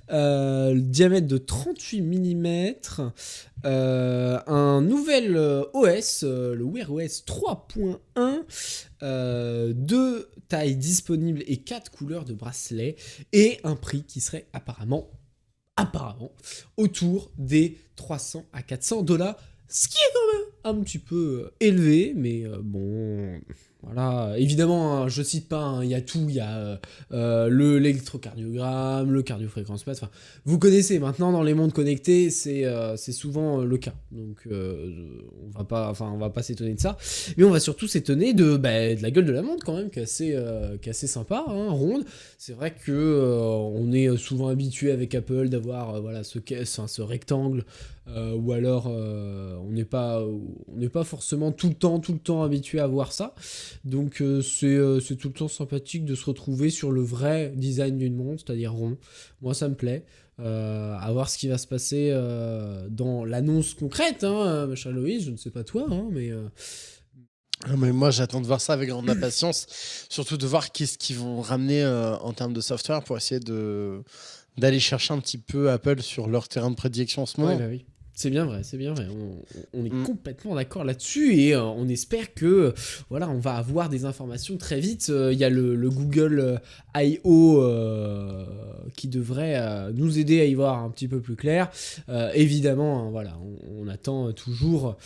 Le diamètre de 38 mm, un nouvel OS, le Wear OS 3.1, 2 tailles disponibles et 4 couleurs de bracelet, et un prix qui serait apparemment autour des 300 à 400 $, ce qui est quand même un petit peu élevé, mais bon... Voilà, évidemment, hein, je cite pas, hein, il y a tout, il y a l'électrocardiogramme, le cardiofréquence-masse, enfin, vous connaissez, maintenant dans les montres connectées, c'est souvent le cas, donc on va pas s'étonner de ça, mais on va surtout s'étonner de la gueule de la montre quand même, qui est assez sympa, hein, ronde. C'est vrai que on est souvent habitué avec Apple d'avoir voilà, ce rectangle, ou alors on n'est pas forcément tout le temps habitué à voir ça. Donc c'est tout le temps sympathique de se retrouver sur le vrai design d'une montre, c'est-à-dire rond. Moi ça me plaît. À voir ce qui va se passer dans l'annonce concrète, hein, ma chère Loïs, je ne sais pas toi, hein, mais... Mais moi, j'attends de voir ça avec grande impatience, surtout de voir qu'est-ce qu'ils vont ramener en termes de software pour essayer d'aller chercher un petit peu Apple sur leur terrain de prédilection en ce moment. Ouais, bah oui. C'est bien vrai. On est complètement d'accord là-dessus et on espère que voilà, on va avoir des informations très vite. Il y a le Google I.O. Qui devrait nous aider à y voir un petit peu plus clair. Évidemment, hein, voilà, on attend toujours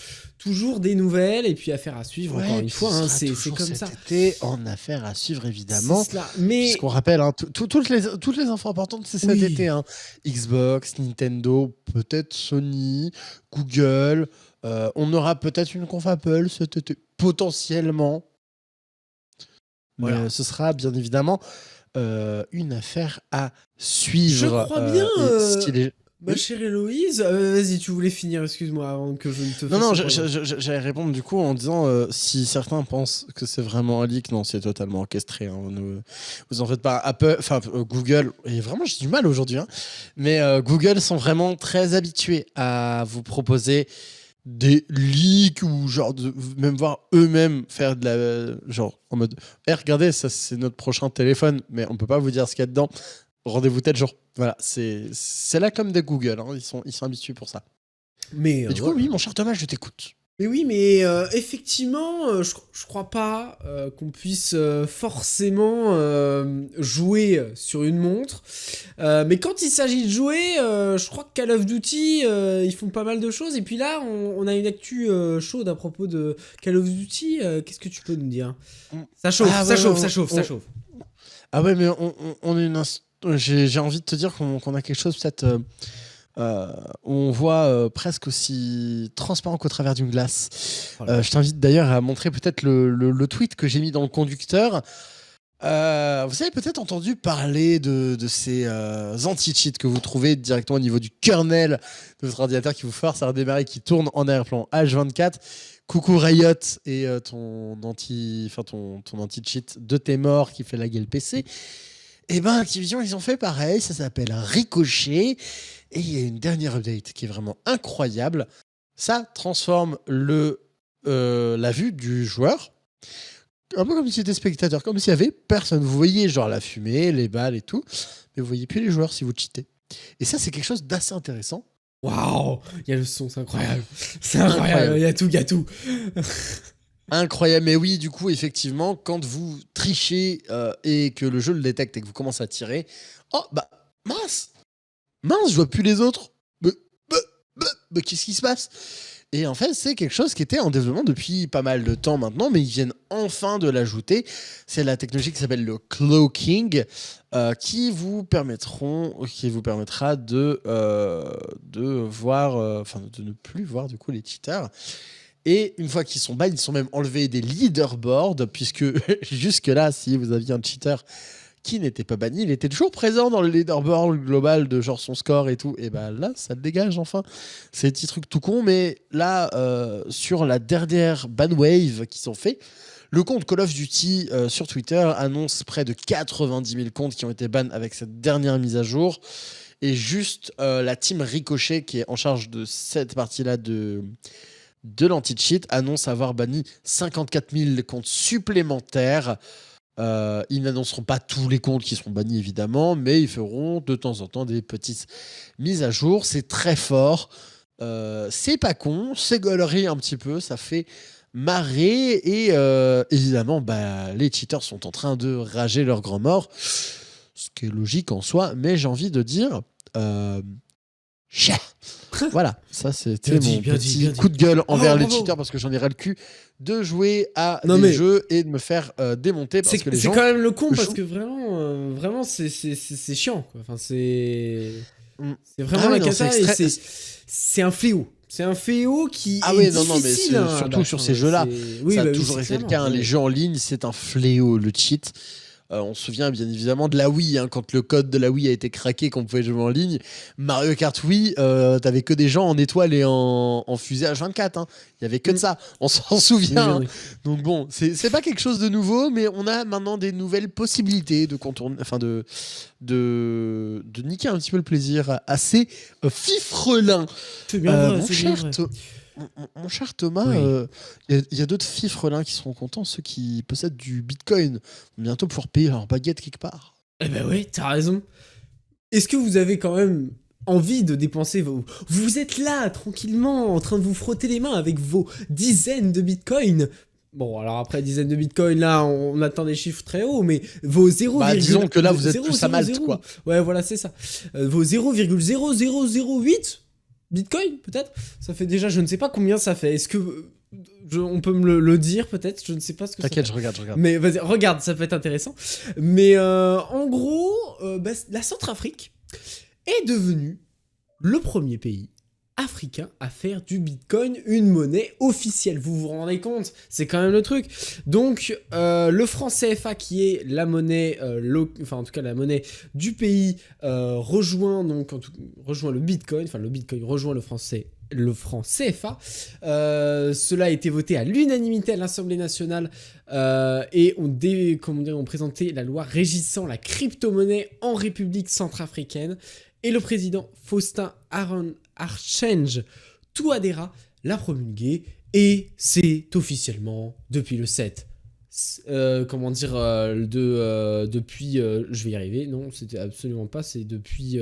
des nouvelles et puis affaire à suivre. Ouais, encore une fois, hein, c'est comme cet ça. été en affaire à suivre évidemment. C'est cela. Mais Puisqu'on rappelle, hein, toutes les infos importantes, c'est cet Oui. été. Hein. Xbox, Nintendo, peut-être Sony, Google. On aura peut-être une conf Apple cet été, potentiellement. Mais Voilà. ce sera bien évidemment une affaire à suivre. Je crois bien. Et si les- Ma Oui. chère Héloïse, vas-y, tu voulais finir, excuse-moi, avant que je ne te fasse... Non, ce point. j'allais répondre du coup en disant si certains pensent que c'est vraiment un leak, non, c'est totalement orchestré. Hein, vous en faites pas. Apple, enfin Google, et vraiment j'ai du mal aujourd'hui, hein, mais Google sont vraiment très habitués à vous proposer des leaks ou genre même voir eux-mêmes faire de la genre en mode regardez, ça c'est notre prochain téléphone, mais on peut pas vous dire ce qu'il y a dedans. Rendez-vous tel jour. Voilà, c'est là comme de Google, hein, ils sont habitués pour ça. Mais Et du coup, voilà. oui, mon cher Thomas, je t'écoute. Mais oui, mais effectivement, je crois pas qu'on puisse forcément jouer sur une montre. Mais quand il s'agit de jouer, je crois que Call of Duty, ils font pas mal de choses. Et puis là, on a une actu chaude à propos de Call of Duty. Qu'est-ce que tu peux nous dire ? Ça chauffe, Ah ça ouais, chauffe, ouais, ça chauffe, ça chauffe. Ah ouais, mais on est j'ai envie de te dire qu'on a quelque chose peut-être où on voit presque aussi transparent qu'au travers d'une glace. Voilà. Je t'invite d'ailleurs à montrer peut-être le tweet que j'ai mis dans le conducteur. Vous avez peut-être entendu parler de ces anti-cheats que vous trouvez directement au niveau du kernel de votre ordinateur qui vous force à redémarrer, qui tourne en arrière-plan H24. Coucou Riot et ton anti-cheat de tes morts qui fait laguer le PC. Et ben Activision, ils ont fait pareil, ça s'appelle Ricochet. Et il y a une dernière update qui est vraiment incroyable. Ça transforme la vue du joueur, un peu comme si c'était spectateur, comme s'il y avait personne. Vous voyez genre la fumée, les balles et tout, mais vous voyez plus les joueurs si vous cheatez. Et ça, c'est quelque chose d'assez intéressant. Waouh, il y a le son, c'est incroyable. C'est incroyable, il y a tout. Incroyable, mais oui, du coup, effectivement, quand vous trichez et que le jeu le détecte et que vous commencez à tirer, oh bah mince, je vois plus les autres. Mais qu'est-ce qui se passe ? Et en fait, c'est quelque chose qui était en développement depuis pas mal de temps maintenant, mais ils viennent enfin de l'ajouter. C'est la technologie qui s'appelle le cloaking, qui vous permettra de voir, de ne plus voir du coup les cheaters. Et une fois qu'ils sont bas, ils sont même enlevés des leaderboards, puisque jusque-là, si vous aviez un cheater qui n'était pas banni, il était toujours présent dans le leaderboard global de genre son score et tout. Et bah là, ça le dégage enfin. C'est des petits trucs tout con, mais là, sur la dernière ban wave qu'ils ont fait, le compte Call of Duty sur Twitter annonce près de 90 000 comptes qui ont été bans avec cette dernière mise à jour. Et juste la team Ricochet, qui est en charge de cette partie-là de l'anti-cheat, annonce avoir banni 54 000 comptes supplémentaires. Ils n'annonceront pas tous les comptes qui seront bannis évidemment, mais ils feront de temps en temps des petites mises à jour. C'est très fort, c'est pas con, c'est gaulerie un petit peu, ça fait marrer et évidemment les cheaters sont en train de rager leur grand mort, ce qui est logique en soi, mais j'ai envie de dire voilà, ça c'était mon petit coup de gueule envers les cheaters, parce que j'en ai ras le cul de jouer à des jeux et de me faire démonter parce que les gens... C'est quand même le con, parce que vraiment c'est chiant, quoi. Enfin, c'est vraiment la cata, et c'est un fléau. C'est un fléau qui est difficile. Mais surtout sur ces jeux-là, ça a toujours été le cas. Les jeux en ligne, c'est un fléau, le cheat. On se souvient bien évidemment de la Wii, quand le code de la Wii a été craqué, qu'on pouvait jouer en ligne. Mario Kart Wii, t'avais que des gens en étoile et en fusée H24. Il y avait que de ça, on s'en souvient. Donc bon, c'est pas quelque chose de nouveau, mais on a maintenant des nouvelles possibilités de contourner, de niquer un petit peu le plaisir assez fifrelin. C'est bien vrai, Mon cher Thomas, il y a d'autres fifrelins qui seront contents, ceux qui possèdent du bitcoin vont bientôt pouvoir payer leur baguette quelque part. Eh ben oui, t'as raison. Est-ce que vous avez quand même envie de dépenser Vous êtes là, tranquillement, en train de vous frotter les mains avec vos dizaines de bitcoins. Bon, alors après dizaines de bitcoins, là, on attend des chiffres très hauts, mais vos 0, disons que là, vous êtes plus à Malte, quoi. Ouais, voilà, c'est ça. Vos 0,0008 Bitcoin, peut-être. Ça fait déjà, je ne sais pas combien ça fait. Est-ce que on peut me le dire, peut-être? Je ne sais pas ce que T'inquiète, ça je regarde. Mais vas-y, regarde, ça peut être intéressant. Mais en gros, la Centrafrique est devenue le premier pays africain à faire du Bitcoin une monnaie officielle. Vous vous rendez compte? C'est quand même le truc. Donc, le franc CFA, qui est la monnaie, en tout cas la monnaie du pays, rejoint le Bitcoin. Enfin, le Bitcoin rejoint le franc CFA. Cela a été voté à l'unanimité à l'Assemblée nationale et on présenté la loi régissant la crypto-monnaie en République centrafricaine. Et le président Faustin Archange Touadéra l'a promulgué, et c'est officiellement depuis le 7. Depuis... je vais y arriver, non, c'était absolument pas, c'est depuis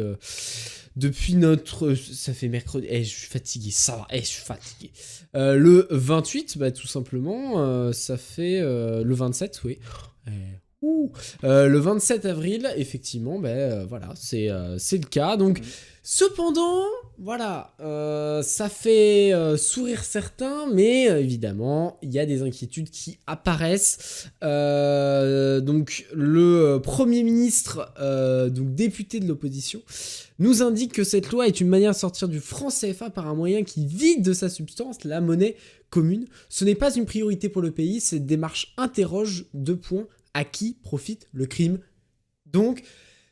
notre... Ça fait mercredi, je suis fatigué, ça va, je suis fatigué. Le 28, tout simplement, ça fait le 27, oui. Le 27 avril, effectivement, voilà, c'est le cas. Donc, cependant, voilà, ça fait sourire certains, mais évidemment, il y a des inquiétudes qui apparaissent. Donc, le Premier ministre, donc député de l'opposition, nous indique que cette loi est une manière de sortir du franc CFA par un moyen qui vide de sa substance la monnaie commune. Ce n'est pas une priorité pour le pays, cette démarche interroge 2 points à qui profite le crime. Donc,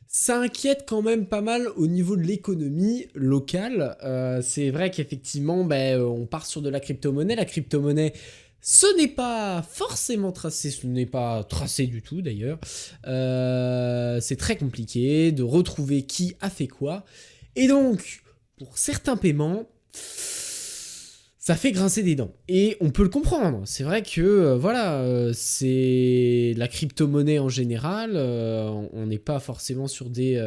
ça inquiète quand même pas mal au niveau de l'économie locale. C'est vrai qu'effectivement, on part sur de la crypto-monnaie. La crypto-monnaie, ce n'est pas forcément tracé, ce n'est pas tracé du tout d'ailleurs. C'est très compliqué de retrouver qui a fait quoi. Et donc, pour certains paiements, ça fait grincer des dents. Et on peut le comprendre. C'est vrai que, c'est la crypto-monnaie en général. On n'est pas forcément sur des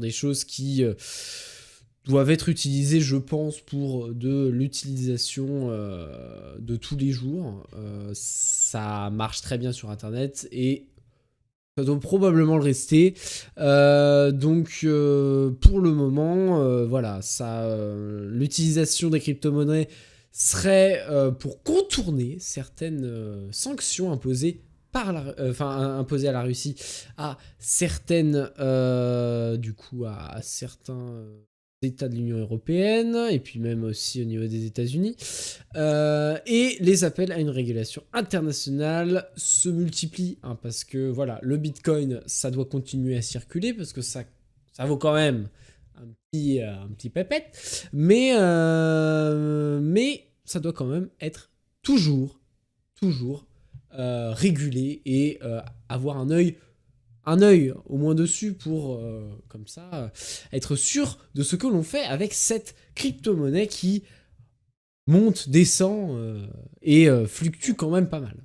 choses qui doivent être utilisées, je pense, pour de l'utilisation de tous les jours. Ça marche très bien sur Internet et ça doit probablement le rester. Donc, pour le moment, l'utilisation des crypto-monnaies serait pour contourner certaines sanctions imposées imposées à la Russie, à certaines, à certains États de l'Union européenne, et puis même aussi au niveau des États-Unis. Et les appels à une régulation internationale se multiplient, parce que voilà, le Bitcoin, ça doit continuer à circuler, parce que ça vaut quand même un petit pépette, mais ça doit quand même être toujours régulé et avoir un œil au moins dessus pour, comme ça, être sûr de ce que l'on fait avec cette crypto-monnaie qui monte, descend et fluctue quand même pas mal.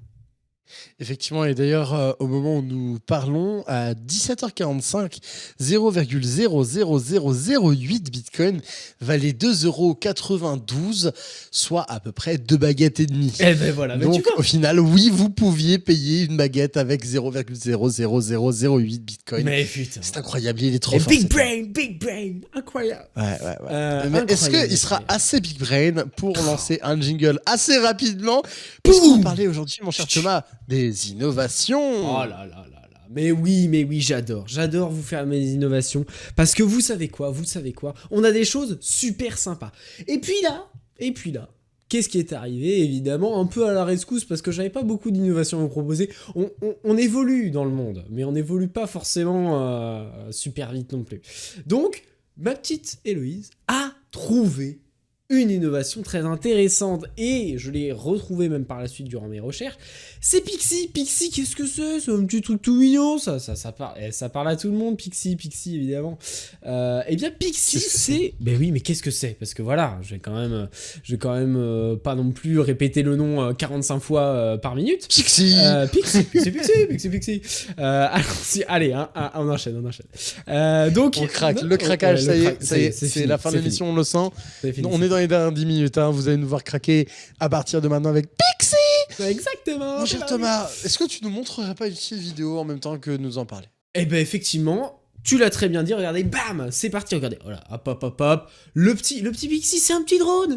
Effectivement, et d'ailleurs, au moment où nous parlons, à 17h45, 0,00008 Bitcoin valait 2,92 €, soit à peu près 2 baguettes et demie. Eh ben voilà. Donc, au final, oui, vous pouviez payer une baguette avec 0,00008 Bitcoin. Mais putain. C'est incroyable, il est trop fort. Big brain, incroyable. Ouais. Mais est-ce qu'il sera assez big brain pour lancer un jingle assez rapidement? Puisqu'on parlait aujourd'hui, mon cher Thomas, des innovations. Oh là là là là. Mais oui, j'adore vous faire mes innovations. Parce que vous savez quoi, on a des choses super sympas. Et puis là, qu'est-ce qui est arrivé? Évidemment, un peu à la rescousse, parce que j'avais pas beaucoup d'innovations à vous proposer. On évolue dans le monde, mais on n'évolue pas forcément super vite non plus. Donc, ma petite Héloïse a trouvé une innovation très intéressante, et je l'ai retrouvée même par la suite durant mes recherches. C'est Pixie. Pixie, qu'est-ce que c'est? C'est un petit truc tout mignon, ça parle à tout le monde, Pixie, évidemment. Eh bien, Pixie, c'est... Ben oui, mais qu'est-ce que c'est? Parce que voilà, je vais quand même pas non plus répéter le nom 45 fois par minute. Pixie. Pixie. Allez, on enchaîne. Donc, on craque, le craquage, ça y est, c'est la fin de l'émission, on le sent. On est dans les dernières 10 minutes, vous allez nous voir craquer à partir de maintenant avec Pixie. Exactement. Mon cher Thomas, est-ce que tu nous montrerais pas une petite vidéo en même temps que nous en parler? Eh ben effectivement, tu l'as très bien dit, regardez, bam, c'est parti, regardez, voilà, hop. Le petit Pixie, c'est un petit drone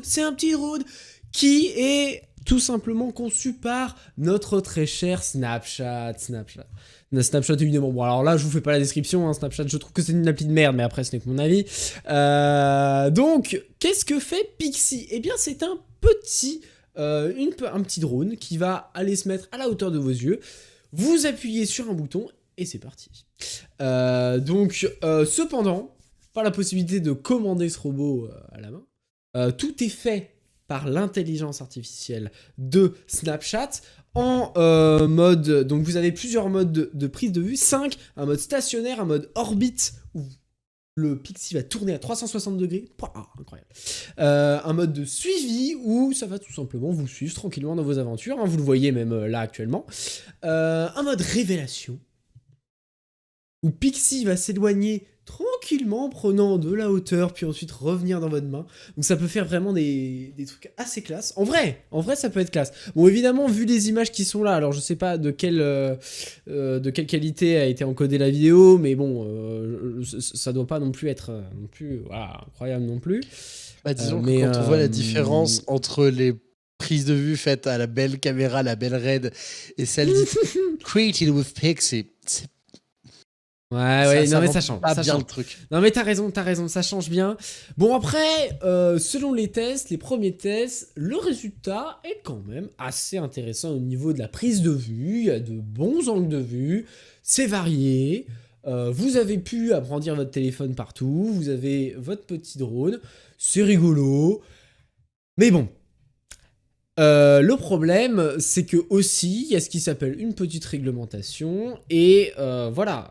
qui est tout simplement conçu par notre très cher Snapchat, évidemment. Bon, alors là, je vous fais pas la description, Snapchat, je trouve que c'est une appli de merde, mais après, ce n'est que mon avis. Donc, qu'est-ce que fait Pixie? Eh bien, c'est un petit drone qui va aller se mettre à la hauteur de vos yeux. Vous appuyez sur un bouton et c'est parti. Cependant, pas la possibilité de commander ce robot à la main. Tout est fait par l'intelligence artificielle de Snapchat en mode... Donc vous avez plusieurs modes de prise de vue, 5, un mode stationnaire, un mode orbite, où le Pixie va tourner à 360 degrés, incroyable. Un mode de suivi, où ça va tout simplement vous suivre tranquillement dans vos aventures, vous le voyez même là actuellement. Un mode révélation, où Pixie va s'éloigner tranquillement, prenant de la hauteur, puis ensuite revenir dans votre main. Donc ça peut faire vraiment des trucs assez classe. En vrai, ça peut être classe. Bon, évidemment, vu les images qui sont là, alors je sais pas de quelle qualité a été encodée la vidéo, mais bon, ça doit pas non plus être incroyable non plus. Disons que quand on voit la différence entre les prises de vue faites à la belle caméra, la belle RED, et celle dite Created with Pixie, Ouais, non mais rend ça change. pas Ça bien change. le truc. Non mais t'as raison, ça change bien. Bon après, selon les tests, les premiers tests, le résultat est quand même assez intéressant au niveau de la prise de vue. Il y a de bons angles de vue, c'est varié. Vous avez pu agrandir votre téléphone partout, vous avez votre petit drone, c'est rigolo. Mais bon, le problème, c'est que aussi, il y a ce qui s'appelle une petite réglementation, et voilà,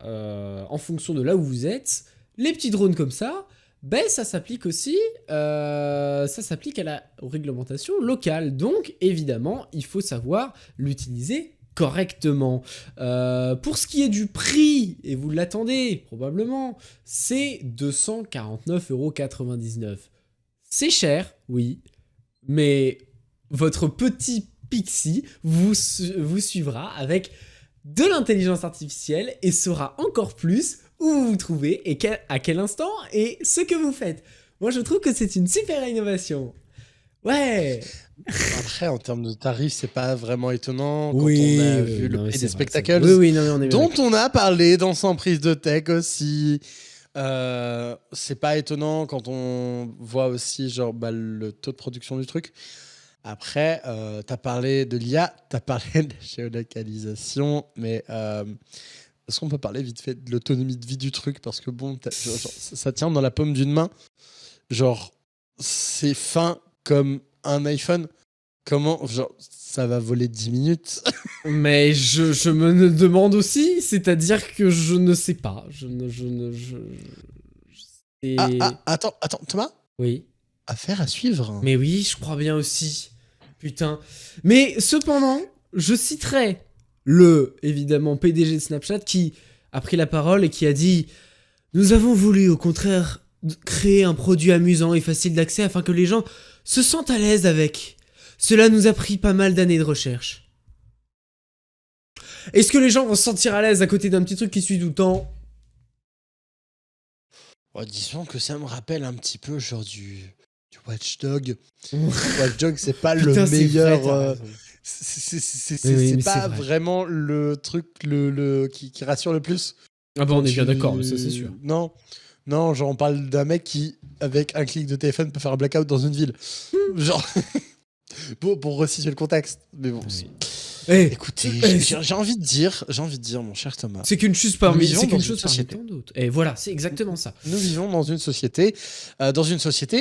en fonction de là où vous êtes, les petits drones comme ça, ben ça s'applique aussi, ça s'applique aux réglementations locales. Donc, évidemment, il faut savoir l'utiliser correctement. Pour ce qui est du prix, et vous l'attendez probablement, c'est 249,99 €. C'est cher, oui, mais votre petit Pixie vous suivra avec de l'intelligence artificielle et saura encore plus où vous vous trouvez et à quel instant et ce que vous faites. Moi, je trouve que c'est une super innovation. Ouais. Après, en termes de tarifs, c'est pas vraiment étonnant quand Oui, on a oui, vu le non, mais prix c'est des vrai, spectacles, oui, non, mais on est bien dont d'accord. on a parlé dans Sans prise de tech aussi. C'est pas étonnant quand on voit aussi genre, le taux de production du truc. Après, t'as parlé de l'IA, t'as parlé de la géolocalisation, mais est-ce qu'on peut parler vite fait de l'autonomie de vie du truc? Parce que bon, genre, ça tient dans la paume d'une main. Genre, c'est fin comme un iPhone. Comment, genre, ça va voler 10 minutes? Mais je me le demande aussi, c'est-à-dire que je ne sais pas. Attends, Thomas? Oui. Affaire à suivre. Mais oui, je crois bien aussi. Putain. Mais cependant, je citerai évidemment, PDG de Snapchat qui a pris la parole et qui a dit « Nous avons voulu, au contraire, créer un produit amusant et facile d'accès afin que les gens se sentent à l'aise avec. Cela nous a pris pas mal d'années de recherche. » Est-ce que les gens vont se sentir à l'aise à côté d'un petit truc qui suit tout le temps? Disons que ça me rappelle un petit peu genre du Watch Dog. Watch Dog, c'est pas le Putain, c'est vrai, meilleur. t'as raison. C'est mais pas c'est vrai. vraiment le truc qui rassure le plus. Ah bah on est bien Tu- d'accord, mais ça c'est sûr. Non, genre on parle d'un mec qui, avec un clic de téléphone, peut faire un blackout dans une ville. Genre, pour resituer le contexte. Mais bon, Oui. Eh, écoutez, j'ai envie de dire, mon cher Thomas, c'est qu'une chose parmi Nous vivons dans une parmi société. tant d'autres. Et voilà, c'est exactement ça. nous vivons dans une société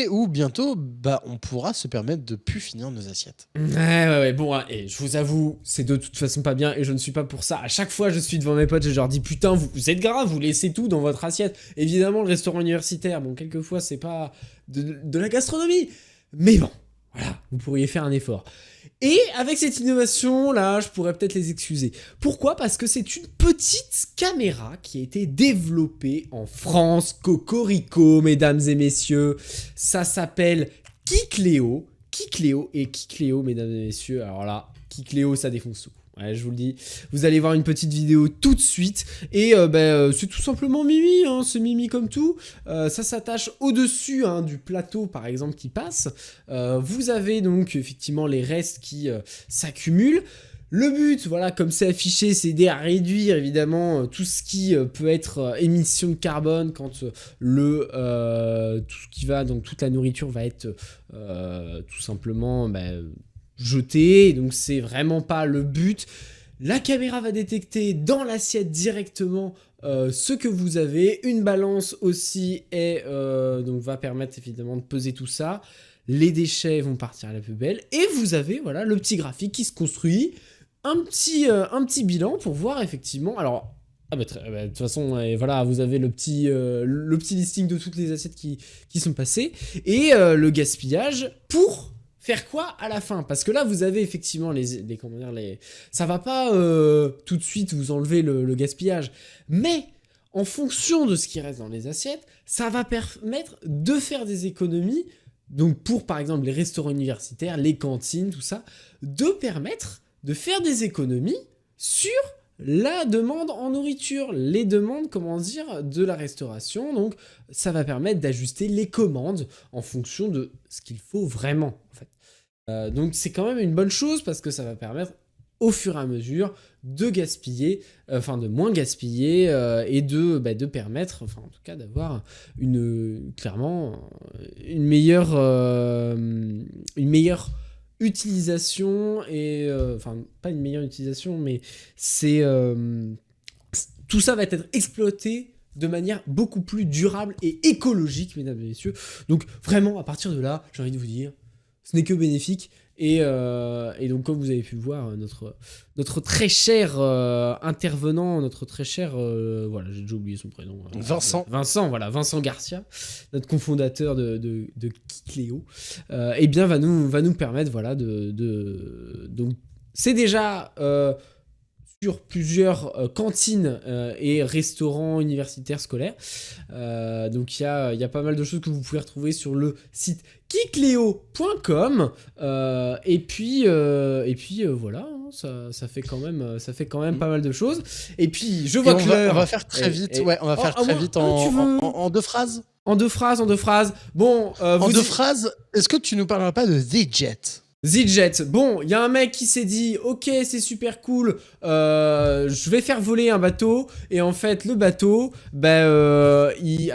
où bientôt, on pourra se permettre de plus finir nos assiettes. Ouais. Bon, hein, et je vous avoue, c'est de toute façon pas bien et je ne suis pas pour ça. À chaque fois, je suis devant mes potes et je leur dis putain, vous êtes grave, vous laissez tout dans votre assiette. Évidemment, le restaurant universitaire, bon, quelquefois, c'est pas de la gastronomie. Mais bon, voilà, vous pourriez faire un effort. Et avec cette innovation, là, je pourrais peut-être les excuser. Pourquoi? Parce que c'est une petite caméra qui a été développée en France. Cocorico, mesdames et messieurs. Ça s'appelle Kikléo. Kikléo, mesdames et messieurs. Alors là, Kikléo, ça défonce tout. Ouais, je vous le dis. Vous allez voir une petite vidéo tout de suite. Et c'est tout simplement Mimi, hein, c'est Mimi comme tout. Ça s'attache au-dessus du plateau, par exemple, qui passe. Vous avez donc effectivement les restes qui s'accumulent. Le but, voilà, comme c'est affiché, c'est d'aider à réduire évidemment tout ce qui peut être émission de carbone quand tout ce qui va, donc toute la nourriture va être tout simplement jetée. Donc c'est vraiment pas le but. La caméra va détecter dans l'assiette directement ce que vous avez. Une balance aussi donc va permettre évidemment de peser tout ça. Les déchets vont partir à la poubelle. Et vous avez voilà, le petit graphique qui se construit. Un petit bilan pour voir effectivement. Alors, de toute façon, voilà, vous avez le petit listing de toutes les assiettes qui sont passées. Et le gaspillage pour faire quoi à la fin? Parce que là, vous avez effectivement ça va pas tout de suite vous enlever le gaspillage. Mais en fonction de ce qui reste dans les assiettes, ça va permettre de faire des économies. Donc pour, par exemple, les restaurants universitaires, les cantines, tout ça, de permettre de faire des économies sur la demande en nourriture, les demandes, de la restauration. Donc, ça va permettre d'ajuster les commandes en fonction de ce qu'il faut vraiment, en fait. Donc, c'est quand même une bonne chose parce que ça va permettre au fur et à mesure de gaspiller, de moins gaspiller et de permettre, en tout cas d'avoir clairement une meilleure utilisation et pas une meilleure utilisation, mais tout ça va être exploité de manière beaucoup plus durable et écologique, mesdames et messieurs. Donc vraiment, à partir de là, j'ai envie de vous dire, ce n'est que bénéfique. Et donc, comme vous avez pu le voir, notre très cher intervenant, notre très cher... voilà, j'ai déjà oublié son prénom. Vincent Garcia, notre cofondateur de Kikléo, eh bien, va nous permettre, voilà, donc, c'est déjà... sur plusieurs cantines et restaurants universitaires scolaires. Donc il y a pas mal de choses que vous pouvez retrouver sur le site kikleo.com et puis voilà, hein, ça fait quand même pas mal de choses. Et puis je vois que on va faire très vite. On va faire très vite en 2 phrases. En deux phrases. Bon, en 2 phrases, est-ce que tu nous parleras pas de Z-Jet? Z-Jet, bon, il y a un mec qui s'est dit « Ok, c'est super cool, je vais faire voler un bateau. » Et en fait, le bateau, il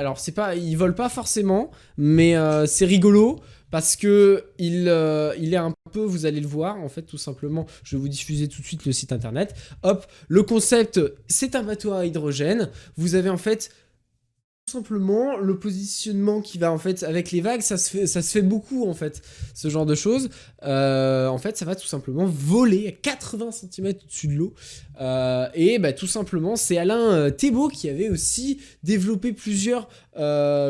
vole pas forcément, mais c'est rigolo parce que il est un peu, vous allez le voir, en fait, tout simplement, je vais vous diffuser tout de suite le site internet. Hop, le concept, c'est un bateau à hydrogène. Vous avez en fait... tout simplement le positionnement qui va en fait avec les vagues, ça se fait beaucoup en fait, ce genre de choses. En fait ça va tout simplement voler à 80 cm au-dessus de l'eau et tout simplement c'est Alain Thébault qui avait aussi développé plusieurs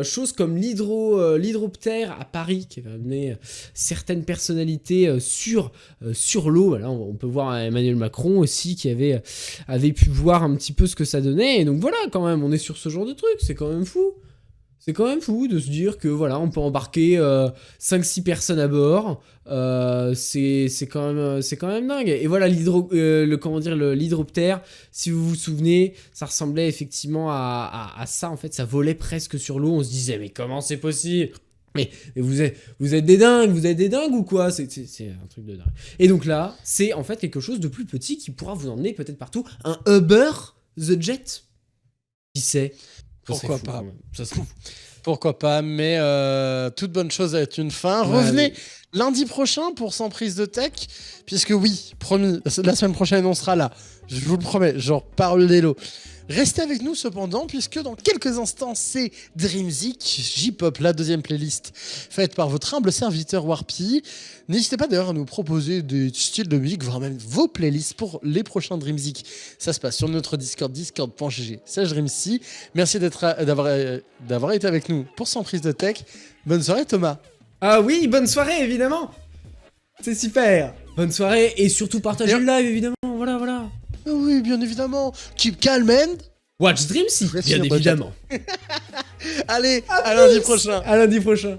choses comme l'hydroptère à Paris, qui avait amené certaines personnalités sur l'eau. Là on peut voir Emmanuel Macron aussi qui avait pu voir un petit peu ce que ça donnait, et donc voilà, quand même on est sur ce genre de truc, c'est quand même fou. C'est quand même fou de se dire que voilà, on peut embarquer 5-6 personnes à bord. C'est quand même dingue. Et voilà, l'hydroptère, si vous vous souvenez, ça ressemblait effectivement à ça. En fait, ça volait presque sur l'eau. On se disait, mais comment c'est possible? Mais vous êtes des dingues ou quoi? C'est un truc de dingue. Et donc là, c'est en fait quelque chose de plus petit qui pourra vous emmener peut-être partout. Un Uber The Jet. Qui sait? Pourquoi pas? Ça serait fou. Pourquoi pas, mais toute bonne chose a une fin. Ouais, Revenez lundi prochain pour Sans prise de tech, puisque oui, promis, la semaine prochaine on sera là. Je vous le promets, genre parole d'élo. Restez avec nous cependant, puisque dans quelques instants, c'est Dreamzik, J-Pop, la deuxième playlist faite par votre humble serviteur Warpy. N'hésitez pas d'ailleurs à nous proposer des styles de musique, voire même vos playlists pour les prochains Dreamzik. Ça se passe sur notre Discord, discord.gg/Dreamzy. Merci d'avoir été avec nous pour Sans prise de tech. Bonne soirée Thomas. Ah oui, bonne soirée évidemment. C'est super. Bonne soirée et surtout partagez le live évidemment, voilà. Oui, bien évidemment. Keep calm and... Watch Dreamzy, bien évidemment. Allez, à lundi prochain. À lundi prochain.